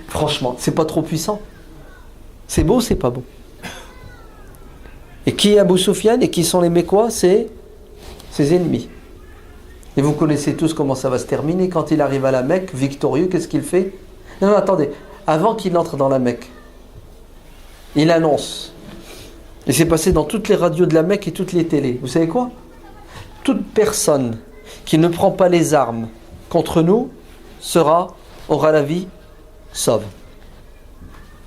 Franchement, c'est pas trop puissant? C'est beau ou c'est pas beau? Et qui est Abu Sufyan et qui sont les Mécois? C'est ses ennemis. Et vous connaissez tous comment ça va se terminer. Quand il arrive à la Mecque, victorieux, qu'est-ce qu'il fait? Non, attendez. Avant qu'il entre dans la Mecque, il annonce. Et c'est passé dans toutes les radios de la Mecque et toutes les télés. Vous savez quoi? Toute personne qui ne prend pas les armes contre nous aura la vie sauve.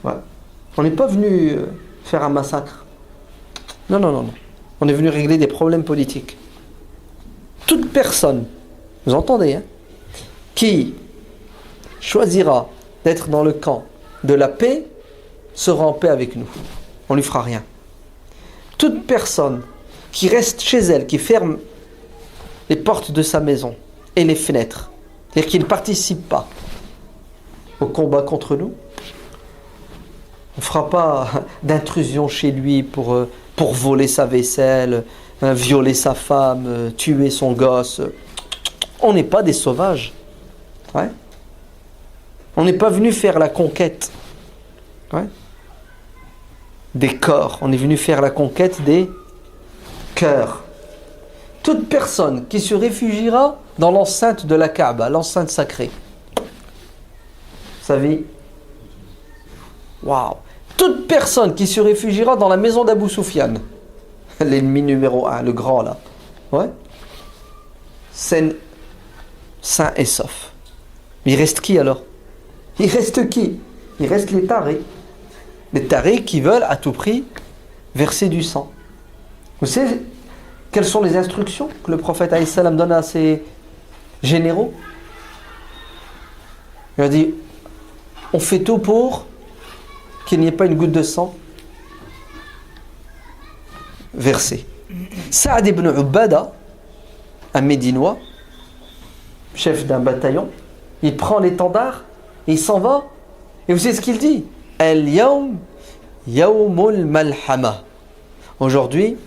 Voilà. On n'est pas venu faire un massacre. Non. On est venu régler des problèmes politiques. Toute personne, vous entendez, hein, qui choisira d'être dans le camp de la paix sera en paix avec nous. On ne lui fera rien. Toute personne qui reste chez elle, qui ferme les portes de sa maison et les fenêtres, c'est-à-dire qui ne participe pas au combat contre nous, on ne fera pas d'intrusion chez lui pour voler sa vaisselle, violer sa femme, tuer son gosse. On n'est pas des sauvages. Ouais. On n'est pas venu faire la conquête des corps. On est venu faire la conquête des cœurs. Toute personne qui se réfugiera dans l'enceinte de la Kaaba, l'enceinte sacrée. Vous savez, waouh! Toute personne qui se réfugiera dans la maison d'Abu Sufyan, l'ennemi numéro 1, le grand là, c'est sain et sauf. Il reste qui alors? Il reste qui? Il reste les tarés. Les tarés qui veulent à tout prix verser du sang. Vous savez quelles sont les instructions que le prophète alayhi salam donne à ses généraux? Il a dit, on fait tout pour qu'il n'y ait pas une goutte de sang versée. Saad ibn Ubada, un Médinois, chef d'un bataillon, il prend l'étendard et il s'en va. Et vous savez ce qu'il dit? Al-yawm yawmul malhama. Aujourd'hui,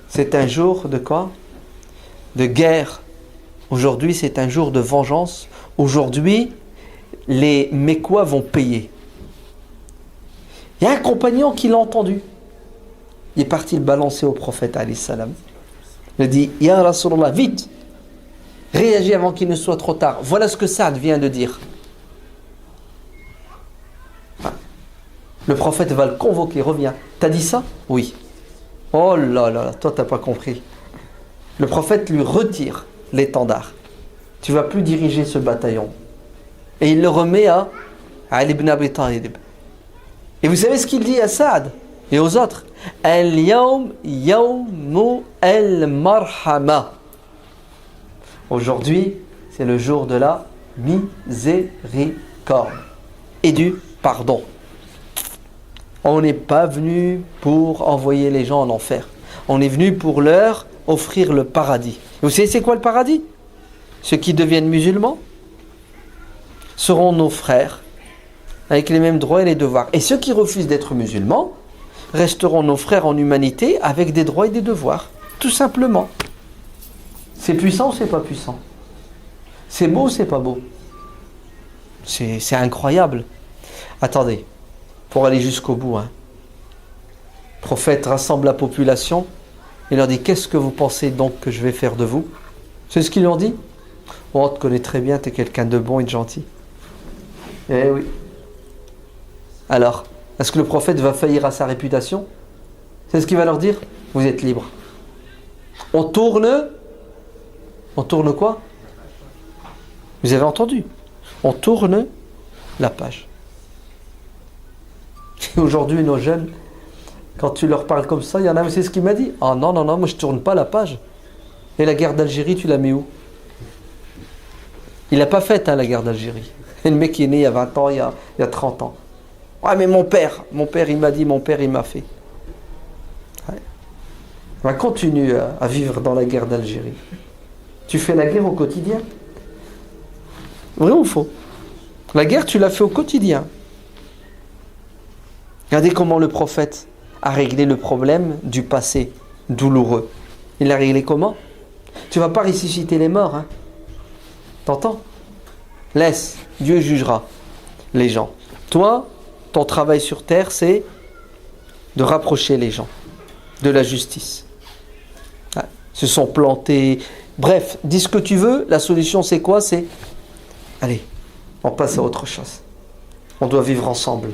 c'est un jour de quoi? De guerre. Aujourd'hui, c'est un jour de vengeance. Aujourd'hui, les Mécois vont payer. Il y a un compagnon qui l'a entendu. Il est parti le balancer au prophète alayhi salam. Il a dit, Ya Rasulallah, vite, réagis avant qu'il ne soit trop tard. Voilà ce que Saad vient de dire. Le prophète va le convoquer, reviens. T'as dit ça? Oui. Oh là là, toi t'as pas compris. Le prophète lui retire l'étendard. Tu vas plus diriger ce bataillon. Et il le remet à Ali ibn Abi Talib. Et vous savez ce qu'il dit à Saad et aux autres? Al-yawm yawmu al-marhama. Aujourd'hui, c'est le jour de la miséricorde et du pardon. On n'est pas venu pour envoyer les gens en enfer. On est venu pour leur offrir le paradis. Vous savez c'est quoi le paradis? Ceux qui deviennent musulmans seront nos frères, avec les mêmes droits et les devoirs. Et ceux qui refusent d'être musulmans resteront nos frères en humanité, avec des droits et des devoirs. Tout simplement. C'est puissant ou c'est pas puissant? C'est beau ou c'est pas beau? C'est incroyable. Attendez, pour aller jusqu'au bout, le prophète rassemble la population et leur dit, qu'est-ce que vous pensez donc que je vais faire de vous? C'est ce qu'ils lui ont dit? Oh, on te connaît très bien, tu es quelqu'un de bon et de gentil. Eh oui. Alors, est-ce que le prophète va faillir à sa réputation? C'est ce qu'il va leur dire? Vous êtes libres. On tourne quoi? Vous avez entendu? On tourne la page. Et aujourd'hui, nos jeunes, quand tu leur parles comme ça, il y en a, c'est ce qu'il m'a dit. Ah non, moi je tourne pas la page. Et la guerre d'Algérie, tu la mets où? Il n'a pas fait la guerre d'Algérie. Et le mec qui est né il y a 20 ans, il y a 30 ans. Ouais, mais mon père il m'a dit, mon père il m'a fait. Ouais. On continue à vivre dans la guerre d'Algérie. Tu fais la guerre au quotidien? Vrai ou faux? La guerre, tu l'as fait au quotidien. Regardez comment le prophète a réglé le problème du passé douloureux. Il l'a réglé comment? Tu ne vas pas ressusciter les morts. T'entends? Laisse, Dieu jugera les gens. Toi, ton travail sur terre, c'est de rapprocher les gens de la justice. Se sont plantés. Bref, dis ce que tu veux. La solution, c'est quoi? C'est, allez, on passe à autre chose. On doit vivre ensemble,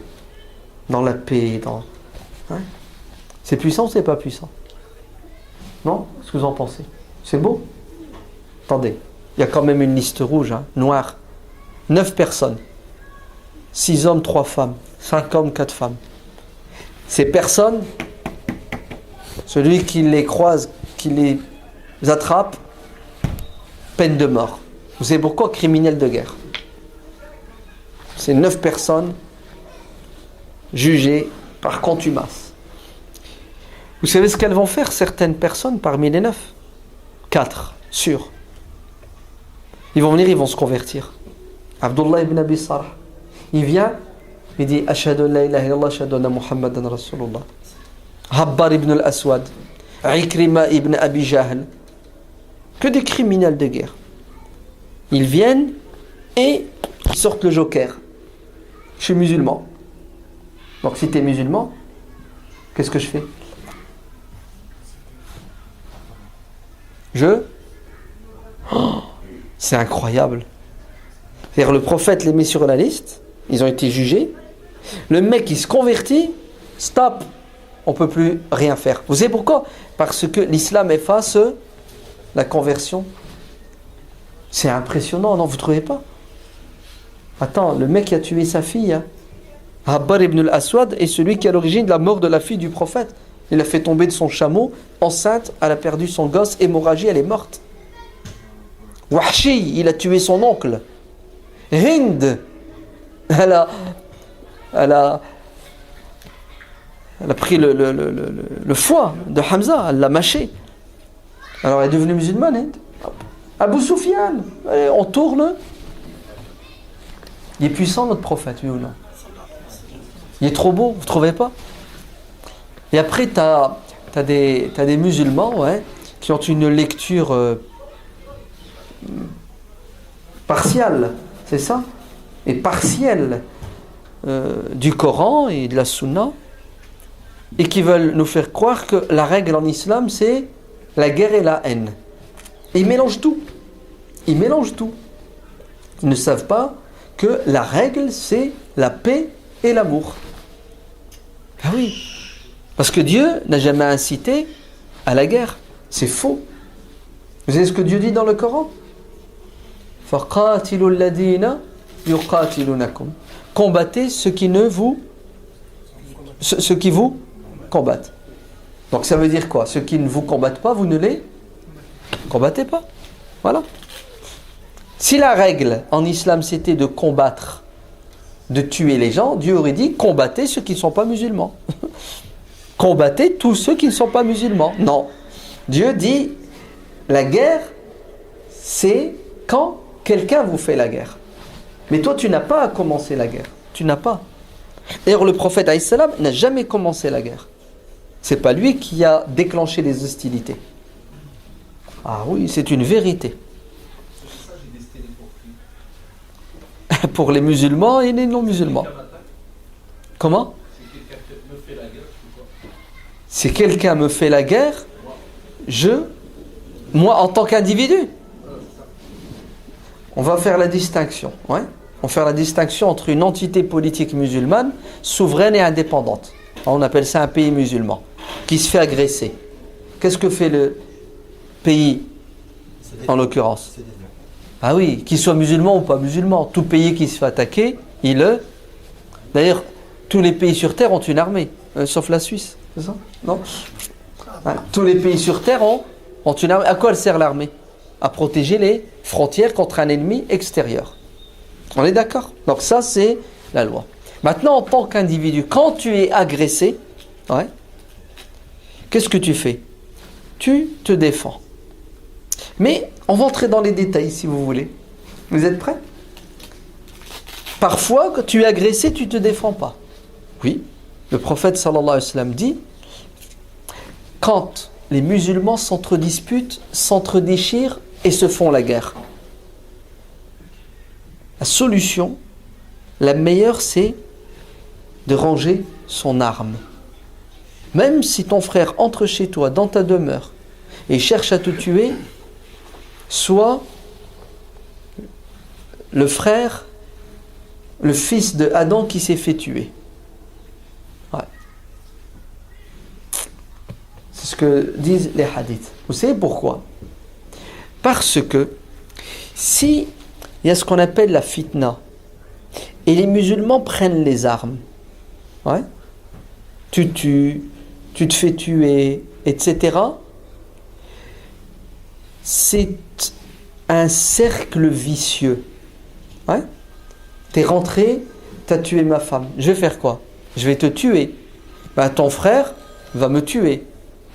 dans la paix, C'est puissant ou c'est pas puissant? Non? Qu'est-ce que vous en pensez? C'est beau? Attendez, il y a quand même une liste rouge, noire. 9 personnes. 6 hommes, 3 femmes. 5 hommes, 4 femmes. Ces personnes, celui qui les croise, qui les attrape, peine de mort. Vous savez pourquoi? Criminel de guerre. C'est 9 personnes jugées par contumace. Vous savez ce qu'elles vont faire, certaines personnes parmi les 9? 4, sûr. Ils vont venir, ils vont se convertir. Abdullah ibn Abi Sarh, il vient, il dit Ashhadu an la ilaha illallah, ashhadu anna Muhammadan Rasulullah. Habbar ibn al-Aswad, Ikrima ibn Abi Jahl, que des criminels de guerre. Ils viennent et ils sortent le joker. Je suis musulman. Donc si tu es musulman, qu'est-ce que je fais? C'est incroyable. C'est-à-dire le prophète les met sur la liste, ils ont été jugés. Le mec il se convertit, stop, on ne peut plus rien faire. Vous savez pourquoi? Parce que l'islam efface la conversion. C'est impressionnant, non? Vous ne trouvez pas? Attends, le mec qui a tué sa fille, Habbar ibn al-Aswad, est celui qui est à l'origine de la mort de la fille du prophète. Il l'a fait tomber de son chameau, enceinte, elle a perdu son gosse, hémorragie, elle est morte. Wahshi, il a tué son oncle. Hind, elle a pris le foie de Hamza, elle l'a mâché. Alors elle est devenue musulmane, Hind. Abu Sufyan, allez, on tourne. Il est puissant notre prophète, oui ou non? Il est trop beau, vous ne trouvez pas? Et après, tu as des musulmans qui ont une lecture partiale, c'est ça? Et partielle du Coran et de la Sunna, et qui veulent nous faire croire que la règle en islam, c'est la guerre et la haine. Et ils mélangent tout. Ils mélangent tout. Ils ne savent pas que la règle, c'est la paix et l'amour. Ah oui. Parce que Dieu n'a jamais incité à la guerre. C'est faux. Vous savez ce que Dieu dit dans le Coran? فَقَاتِلُوا الَّذِينَ يُقَاتِلُونَكُمْ. Combattez ceux qui vous combattent. Donc ça veut dire quoi? Ceux qui ne vous combattent pas, vous ne les combattez pas. Voilà. Si la règle en islam c'était de combattre, de tuer les gens, Dieu aurait dit combattez ceux qui ne sont pas musulmans. Combattez tous ceux qui ne sont pas musulmans. Non. Dieu dit la guerre, c'est quand quelqu'un vous fait la guerre. Mais toi, tu n'as pas à commencer la guerre. Tu n'as pas. D'ailleurs, le prophète alayhi salam n'a jamais commencé la guerre. C'est pas lui qui a déclenché les hostilités. Ah oui, c'est une vérité. Pour les musulmans et les non-musulmans. Comment? Si quelqu'un me fait la guerre, moi en tant qu'individu, on va faire la distinction. On va faire la distinction entre une entité politique musulmane, souveraine et indépendante. On appelle ça un pays musulman, qui se fait agresser. Qu'est-ce que fait le pays, en l'occurrence? Ah oui, qu'il soit musulman ou pas musulman. Tout pays qui se fait attaquer, D'ailleurs, tous les pays sur Terre ont une armée, sauf la Suisse. C'est ça? Non? Tous les pays sur Terre ont une armée. À quoi elle sert l'armée? À protéger les frontières contre un ennemi extérieur. On est d'accord? Donc ça, c'est la loi. Maintenant, en tant qu'individu, quand tu es agressé, qu'est-ce que tu fais? Tu te défends. Mais on va entrer dans les détails si vous voulez. Vous êtes prêts? Parfois, quand tu es agressé, tu ne te défends pas. Oui. Le prophète sallallahu alayhi wa sallam dit, quand les musulmans s'entre-disputent, s'entre-déchirent et se font la guerre, la solution, la meilleure, c'est de ranger son arme. Même si ton frère entre chez toi, dans ta demeure, et cherche à te tuer, sois le frère, le fils de Adam qui s'est fait tuer. Ouais. C'est ce que disent les hadiths. Vous savez pourquoi? Parce que si il y a ce qu'on appelle la fitna, et les musulmans prennent les armes, ouais, tu tues, tu te fais tuer, etc., c'est un cercle vicieux. Ouais. T'es rentré, t'as tué ma femme. Je vais faire quoi? Je vais te tuer. Ben, ton frère va me tuer.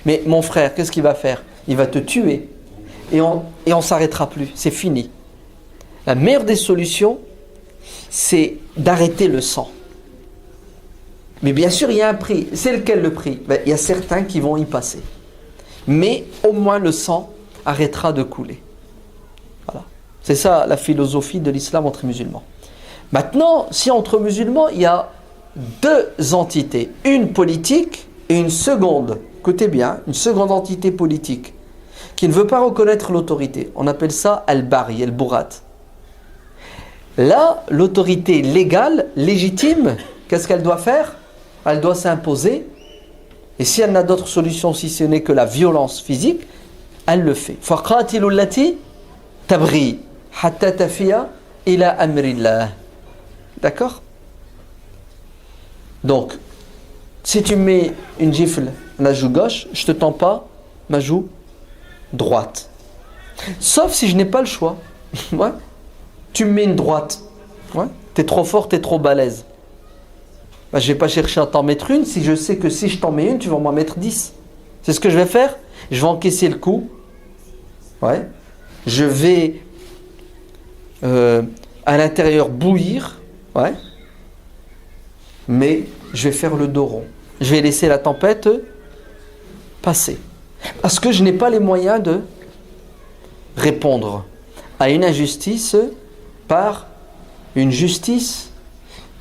Mais mon frère, qu'est-ce qu'il va faire? Il va te tuer. Et on s'arrêtera plus. C'est fini. La meilleure des solutions, c'est d'arrêter le sang. Mais bien sûr, il y a un prix. C'est lequel le prix? Ben, il y a certains qui vont y passer. Mais au moins le sang arrêtera de couler. Voilà. C'est ça la philosophie de l'islam entre musulmans. Maintenant, si entre musulmans, il y a deux entités, une politique et une seconde, écoutez bien, une seconde entité politique, qui ne veut pas reconnaître l'autorité. On appelle ça al-bari, al-bourat. Là, l'autorité légale, légitime, qu'est-ce qu'elle doit faire? Elle doit s'imposer. Et si elle n'a d'autre solution, si ce n'est que la violence physique, elle le fait. فَقَاتِلُوا الَّتِي تَبْغِي حَتَّى تَفِيَ إِلَى أَمْرِ اللَّهِ. D'accord? Donc, si tu mets une gifle à la joue gauche, je ne te tends pas ma joue droite. Sauf si je n'ai pas le choix. Ouais. Tu me mets une droite. Ouais. Tu es trop fort, tu es trop balèze. Ben, je ne vais pas chercher à t'en mettre une si je sais que si je t'en mets une, tu vas m'en mettre 10. C'est ce que je vais faire. Je vais encaisser le coup. Ouais. Je vais à l'intérieur bouillir. Ouais. Mais je vais faire le dos rond. Je vais laisser la tempête passer. Parce que je n'ai pas les moyens de répondre à une injustice par une justice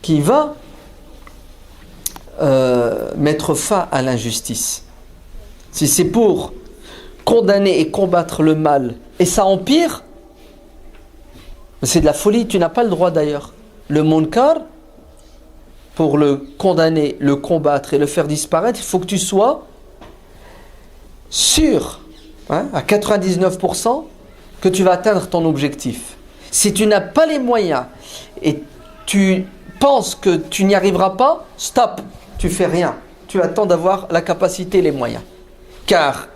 qui va mettre fin à l'injustice. Si c'est pour condamner et combattre le mal et ça empire, c'est de la folie. Tu n'as pas le droit d'ailleurs. Le munkar, pour le condamner, le combattre et le faire disparaître, il faut que tu sois sûr, hein, à 99%, que tu vas atteindre ton objectif. Si tu n'as pas les moyens et tu penses que tu n'y arriveras pas, stop, tu fais rien. Tu attends d'avoir la capacité et les moyens. Car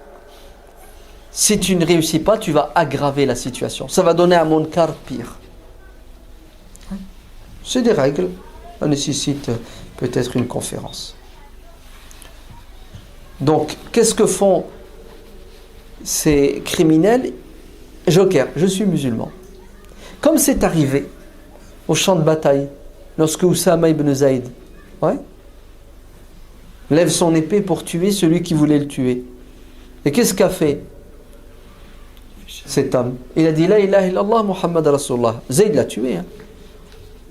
si tu ne réussis pas, tu vas aggraver la situation. Ça va donner un munkar pire. C'est des règles. Ça nécessite peut-être une conférence. Donc, qu'est-ce que font ces criminels? Joker, je suis musulman. Comme c'est arrivé au champ de bataille, lorsque Oussama ibn Zayd, ouais, lève son épée pour tuer celui qui voulait le tuer. Et qu'est-ce qu'a fait cet homme? Il a dit La ilaha illallah Muhammad Rasulullah. Zayd l'a tué. Hein.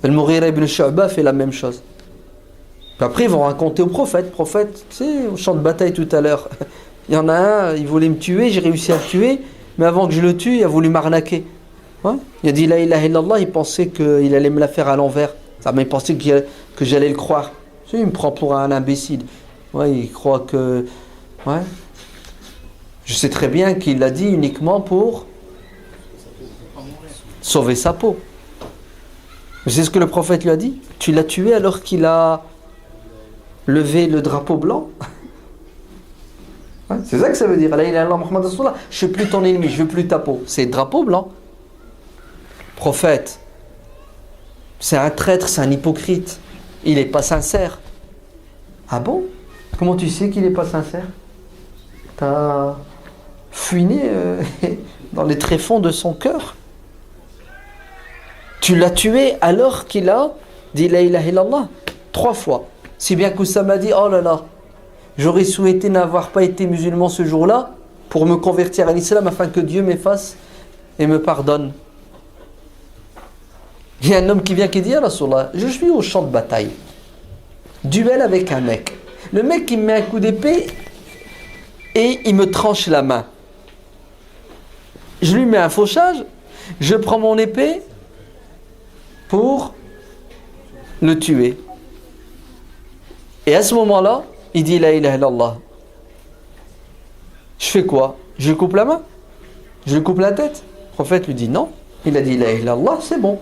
Al-Mughira ibn Shu'ba fait la même chose. Puis après, ils vont raconter au prophète. Prophète, tu sais, au champ de bataille tout à l'heure, il y en a un, il voulait me tuer, j'ai réussi à le tuer, mais avant que je le tue, il a voulu m'arnaquer. Ouais. Il a dit La ilaha illallah, il pensait qu'il allait me la faire à l'envers. Mais il pensait que j'allais le croire. Tu sais, il me prend pour un imbécile. Ouais, il croit que... Ouais. Je sais très bien qu'il l'a dit uniquement pour sauver sa peau. C'est ce que le prophète lui a dit. Tu l'as tué alors qu'il a levé le drapeau blanc. Ouais, c'est ça que ça veut dire. La ilaha illallah Muhammad Rasulullah. Je suis plus ton ennemi, je veux plus ta peau. C'est le drapeau blanc. Prophète, c'est un traître, c'est un hypocrite. Il n'est pas sincère. Ah bon? Comment tu sais qu'il n'est pas sincère? T'as fouiné dans les tréfonds de son cœur. Tu l'as tué alors qu'il a dit La ilaha illallah 3 fois. Si bien qu'Oussama dit oh là là, j'aurais souhaité n'avoir pas été musulman ce jour-là pour me convertir à l'islam afin que Dieu m'efface et me pardonne. Il y a un homme qui vient qui dit Rasulallah, je suis au champ de bataille. Duel avec un mec. Le mec, il me met un coup d'épée et il me tranche la main. Je lui mets un fauchage, je prends mon épée pour le tuer. Et à ce moment-là, il dit la ilaha illallah. Je fais quoi? Je lui coupe la main? Je lui coupe la tête? Le prophète lui dit non. Il a dit la ilaha illallah, c'est bon.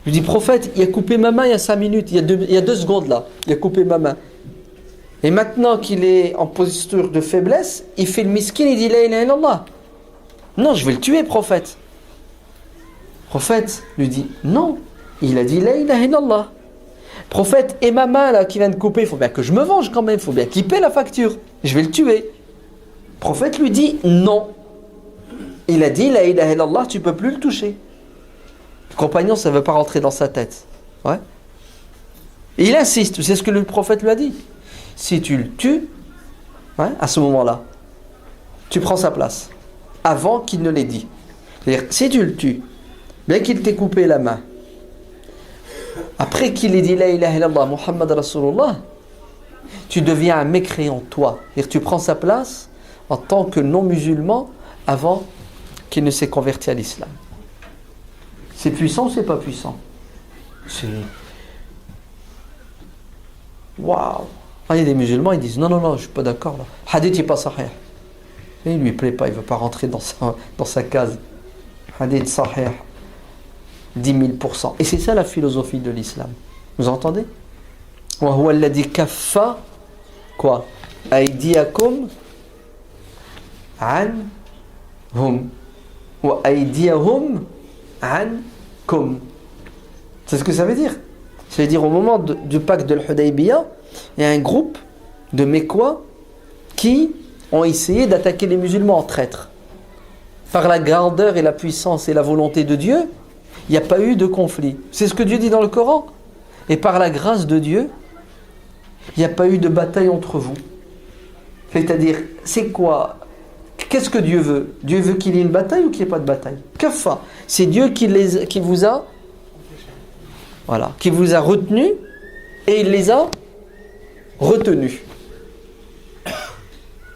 Je lui dis prophète, il a coupé ma main il y a 5 minutes, il y a 2 secondes là, il a coupé ma main. Et maintenant qu'il est en posture de faiblesse, il fait le miskin, il dit la ilaha illallah. Non, je vais le tuer, prophète. Prophète lui dit non, il a dit la ilaha illallah. Prophète, et ma main là qui vient de couper, il faut bien que je me venge quand même, il faut bien qu'il paie la facture. Je vais le tuer. Prophète lui dit non. Il a dit la ilaha illallah, tu peux plus le toucher. Le compagnon, ça ne veut pas rentrer dans sa tête. Ouais. Et il insiste, c'est ce que le prophète lui a dit. Si tu le tues, ouais, à ce moment-là, tu prends sa place. Avant qu'il ne l'ait dit. C'est-à-dire, si tu le tues, bien qu'il t'ait coupé la main, après qu'il ait dit la ilaha illallah, Muhammad Rasulullah, tu deviens un mécréant, toi. C'est-à-dire, tu prends sa place en tant que non-musulman avant qu'il ne s'est converti à l'islam. C'est puissant ou c'est pas puissant? C'est... Waouh! Il y a des musulmans, ils disent non, non, non, je suis pas d'accord là. Hadith, il n'est pas sahih. Et il lui plaît pas, il veut pas rentrer dans sa case. Hadith sahih. 10 000%. Et c'est ça la philosophie de l'islam. Vous entendez? Wa huwa alladhi kaffa quoi? Aydiyakum anhum wa aydiyahum ankum. C'est ce que ça veut dire. Ça veut dire au moment du pacte de l'Hudaybiyah, il y a un groupe de Mécois qui ont essayé d'attaquer les musulmans en traîtres. Par la grandeur et la puissance et la volonté de Dieu, il n'y a pas eu de conflit. C'est ce que Dieu dit dans le Coran. Et par la grâce de Dieu, il n'y a pas eu de bataille entre vous. C'est-à-dire, c'est quoi? Qu'est-ce que Dieu veut? Dieu veut qu'il y ait une bataille ou qu'il n'y ait pas de bataille? Kaffa. C'est Dieu qui vous a, voilà, qui vous a retenu et il les a retenus.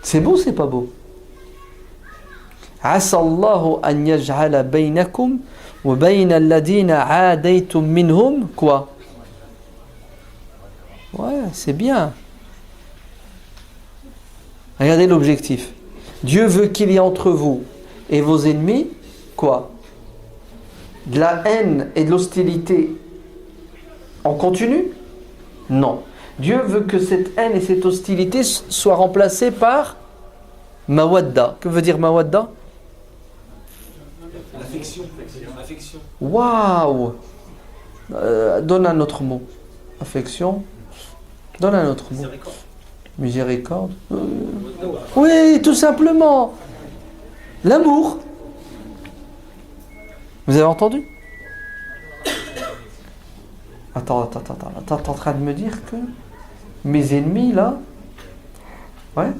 C'est beau, c'est pas beau? Asallahu an yaj'ala baynakum wa bayna alladhina aadaytum minhum quoi? Ouais, c'est bien. Regardez l'objectif. Dieu veut qu'il y ait entre vous et vos ennemis quoi? De la haine et de l'hostilité en continu? Non. Dieu veut que cette haine et cette hostilité soient remplacées par mawadda. Que veut dire mawadda? L'affection. Waouh! Donne un autre mot. Affection. Donne un autre mot. Miséricorde. Oui, tout simplement. L'amour. Vous avez entendu? Attends. T'es en train de me dire que mes ennemis, là, ouais,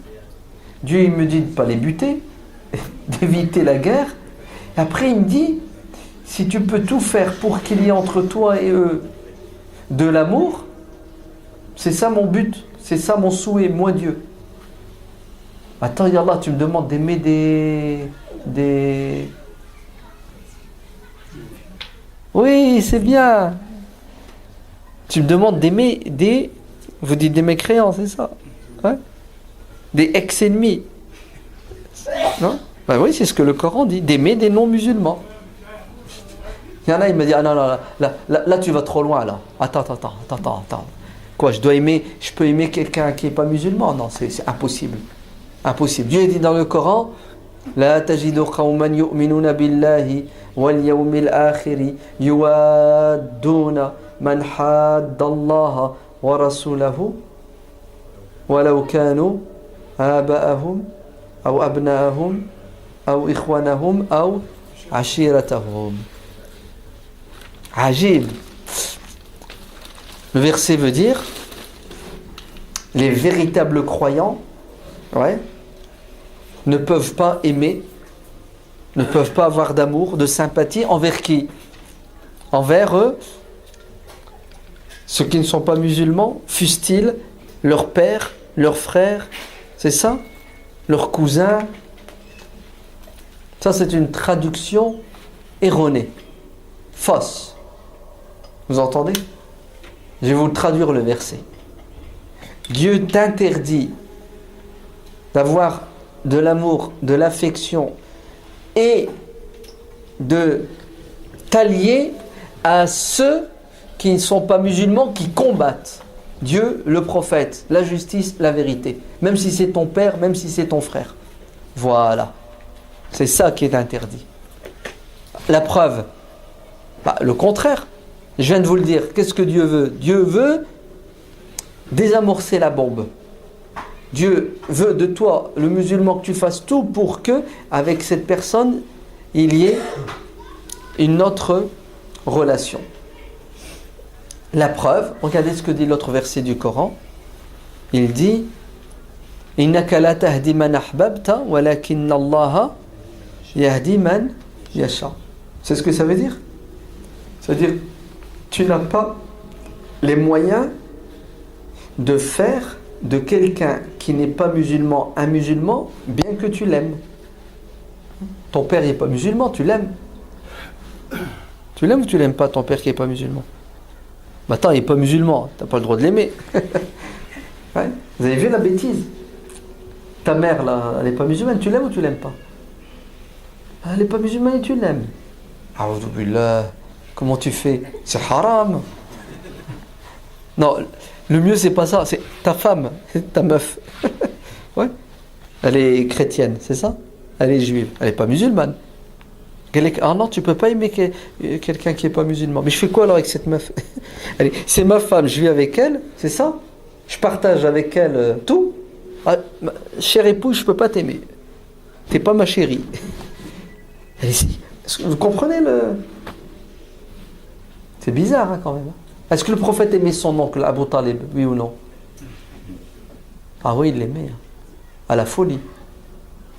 Dieu, il me dit de ne pas les buter, d'éviter la guerre. Et après, il me dit, si tu peux tout faire pour qu'il y ait entre toi et eux de l'amour, c'est ça mon but, c'est ça mon souhait, moi Dieu. Attends, Allah, tu me demandes d'aimer des... Oui, c'est bien. Tu me demandes d'aimer des... Vous dites des mécréants, c'est ça? Ouais. Des ex-ennemis. Non? Ben oui, c'est ce que le Coran dit, d'aimer des non-musulmans. Il y en a, il me dit, ah non, là tu vas trop loin, là. Attends. Quoi, je peux aimer quelqu'un qui n'est pas musulman? Non, c'est impossible. Impossible. Dieu dit dans le Coran, La tajidu qawman yu'minuna billahi wal yawmil akhiri yuwadduna man hadda Allah wa rasulahu walau kanu aba'ahum aw abna'ahum aw ikhwanahum aw ashiratahum. Ajib. Le verset veut dire les véritables croyants, ouais, ne peuvent pas aimer, ne peuvent pas avoir d'amour, de sympathie envers qui? Envers eux, Ceux qui ne sont pas musulmans, fussent-ils leur père, leur frère, c'est ça? Leur cousin. Ça, c'est une traduction erronée, fausse. Vous entendez? Je vais vous traduire le verset. Dieu t'interdit d'avoir de l'amour, de l'affection et de t'allier à ceux qui ne sont pas musulmans, qui combattent Dieu, le prophète, la justice, la vérité. Même si c'est ton père, même si c'est ton frère. Voilà. C'est ça qui est interdit. La preuve, le contraire. Je viens de vous le dire. Qu'est-ce que Dieu veut? Dieu veut désamorcer la bombe. Dieu veut de toi, le musulman, que tu fasses tout pour que, avec cette personne, il y ait une autre relation. La preuve, regardez ce que dit l'autre verset du Coran. Il dit Innaka la tahdi man ahbabta walakinna Allaha yahdi man yasha. C'est ce que ça veut dire? Ça veut dire tu n'as pas les moyens de faire de quelqu'un qui n'est pas musulman un musulman, bien que tu l'aimes. Ton père n'est pas musulman, tu l'aimes. Tu l'aimes ou tu l'aimes pas ton père qui n'est pas musulman? Attends, il n'est pas musulman, tu n'as pas le droit de l'aimer. Ouais. Vous avez vu la bêtise? Ta mère, là, elle n'est pas musulmane, tu l'aimes ou tu l'aimes pas? Elle n'est pas musulmane et tu l'aimes. Comment tu fais? C'est haram. Non, le mieux c'est pas ça, c'est ta femme, ta meuf. Ouais. Elle est chrétienne, c'est ça? Elle est juive, elle n'est pas musulmane. Ah non, tu peux pas aimer quelqu'un qui n'est pas musulman. Mais je fais quoi alors avec cette meuf? Allez, c'est ma femme, je vis avec elle, c'est ça? Je partage avec elle tout. Cher époux, je peux pas t'aimer. T'es pas ma chérie. Allez, vous comprenez le... C'est bizarre hein, quand même. Est-ce que le prophète aimait son oncle Abu Talib, oui ou non? Ah oui, il l'aimait. À la folie.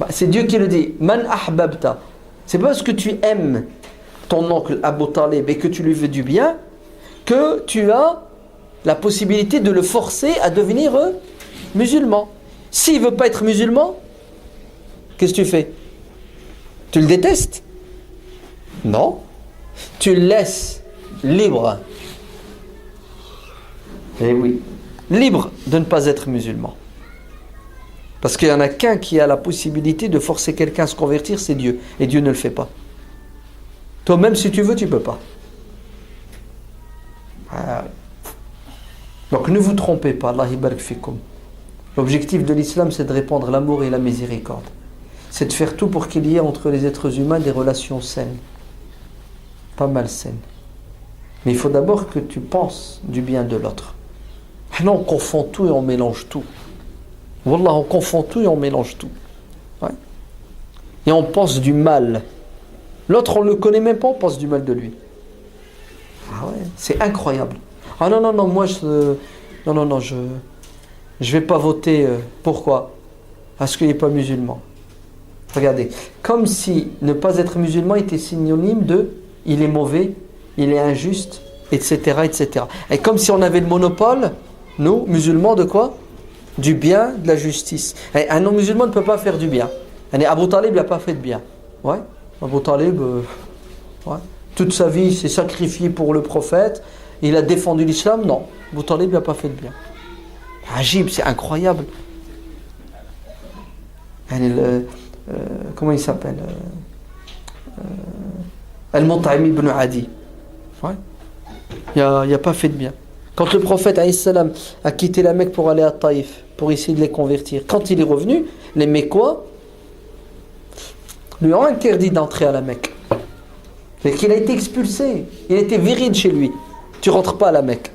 C'est Dieu qui le dit. Man ahbabta. C'est pas parce que tu aimes ton oncle Abu Talib et que tu lui veux du bien que tu as la possibilité de le forcer à devenir musulman. S'il veut pas être musulman, qu'est-ce que tu fais? Tu le détestes? Non. Tu le laisses libre. Eh oui. Libre de ne pas être musulman. Parce qu'il n'y en a qu'un qui a la possibilité de forcer quelqu'un à se convertir, c'est Dieu. Et Dieu ne le fait pas. Toi-même, si tu veux, tu ne peux pas. Donc ne vous trompez pas. Allah barik fikum. L'objectif de l'islam, c'est de répandre l'amour et la miséricorde. C'est de faire tout pour qu'il y ait entre les êtres humains des relations saines. Pas malsaines. Mais il faut d'abord que tu penses du bien de l'autre. Non, on confond tout et on mélange tout. Wallah, on confond tout et on mélange tout. Ouais. Et on pense du mal. L'autre, on ne le connaît même pas, on pense du mal de lui. Ah ouais, c'est incroyable. Ah non, moi, je vais pas voter. Pourquoi? Parce qu'il n'est pas musulman. Regardez, comme si ne pas être musulman était synonyme de il est mauvais, il est injuste, etc., etc. Et comme si on avait le monopole, nous, musulmans, de quoi? Du bien, de la justice. Et un non-musulman ne peut pas faire du bien. Abu Talib n'a pas fait de bien. Ouais. Abu Talib, ouais. Toute sa vie, il s'est sacrifié pour le prophète. Il a défendu l'islam. Non. Abu Talib n'a pas fait de bien. Ajib, c'est incroyable. Comment il s'appelle? Al-Mut'im ibn Adi. Ouais. Il n'a pas fait de bien. Quand le prophète a quitté la Mecque pour aller à Taïf, pour essayer de les convertir, quand il est revenu, les Mécois lui ont interdit d'entrer à la Mecque. Et qu'il a été expulsé. Il était viré de chez lui. Tu rentres pas à la Mecque.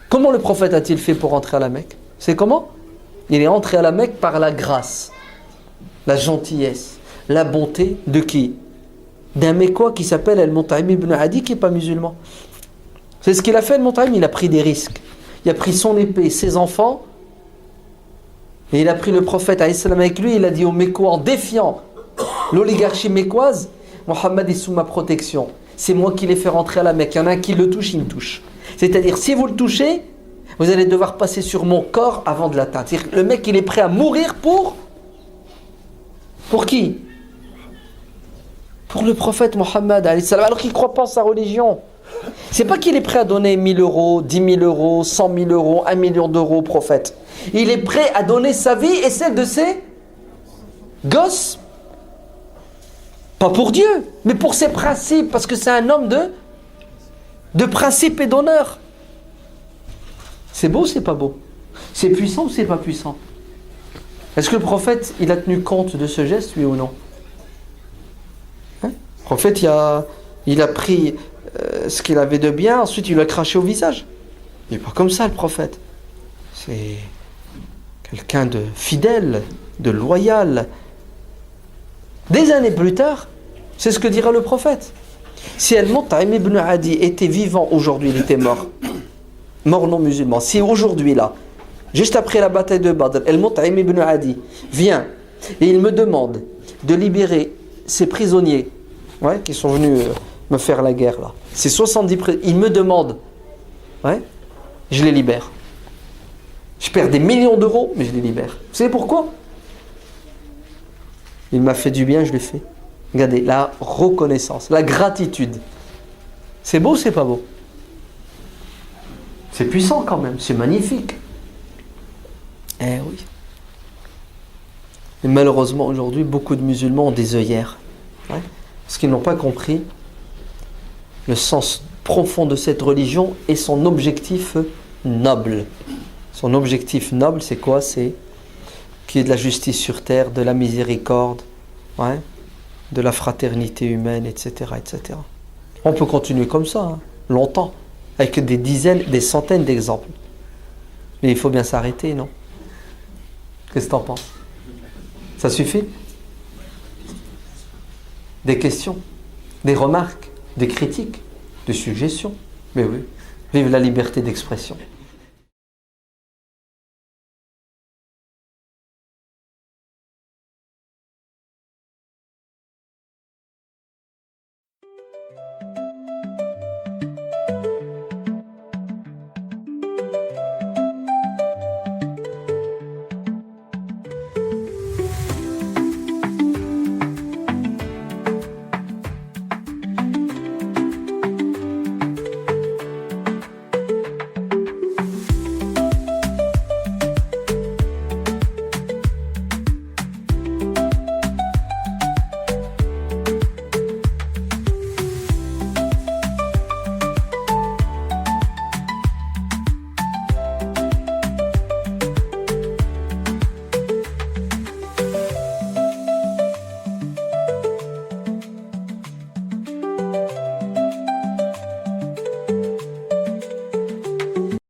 Comment le prophète a-t-il fait pour entrer à la Mecque? C'est comment? Il est entré à la Mecque par la grâce, la gentillesse, la bonté de qui? D'un Mécois qui s'appelle Al-Mut'im ibn Adi, qui n'est pas musulman. C'est ce qu'il a fait, le Mut'im. Il a pris des risques. Il a pris son épée, ses enfants, et il a pris le prophète avec lui. Il a dit aux Mécois, en défiant l'oligarchie mécoise, Mohammed est sous ma protection. c'est moi qui l'ai fait rentrer à la Mecque. Il y en a un qui le touche, il me touche. C'est-à-dire, si vous le touchez, vous allez devoir passer sur mon corps avant de l'atteindre. C'est-à-dire, le mec, il est prêt à mourir pour qui? Pour le prophète Mohammed, alors qu'il ne croit pas en sa religion. C'est pas qu'il est prêt à donner 1000 euros, 10 000 euros, 100 000 euros, 1 million d'euros au prophète. Il est prêt à donner sa vie et celle de ses gosses. Pas pour Dieu, mais pour ses principes, parce que c'est un homme de principe et d'honneur. C'est beau ou c'est pas beau? C'est puissant ou c'est pas puissant? Est-ce que le prophète, il a tenu compte de ce geste, oui ou non? Le prophète, il a pris ce qu'il avait de bien, ensuite il lui a craché au visage. Il n'est pas comme ça, le prophète. C'est quelqu'un de fidèle, de loyal. Des années plus tard, c'est ce que dira le prophète. Si Al-Mut'im ibn Adi était vivant aujourd'hui, il était mort. Mort non musulman. Si aujourd'hui, là, juste après la bataille de Badr, Al-Mut'im ibn Adi vient et il me demande de libérer ces prisonniers qui sont venus me faire la guerre, là. Ces 70 prisonniers, il me demande, je les libère. Je perds des millions d'euros, mais je les libère. Vous savez pourquoi? Il m'a fait du bien, je l'ai fait. Regardez, la reconnaissance, la gratitude. C'est beau ou c'est pas beau? C'est puissant quand même, c'est magnifique. Eh oui. Et malheureusement, aujourd'hui, beaucoup de musulmans ont des œillères. Parce qu'ils n'ont pas compris le sens profond de cette religion et son objectif noble. Son objectif noble, c'est quoi? C'est qu'il y ait de la justice sur terre, de la miséricorde, de la fraternité humaine, etc., etc. On peut continuer comme ça, longtemps, avec des dizaines, des centaines d'exemples. Mais il faut bien s'arrêter, non? Qu'est-ce que tu en penses? Ça suffit? Des questions, des remarques, des critiques, des suggestions. Mais oui, vive la liberté d'expression.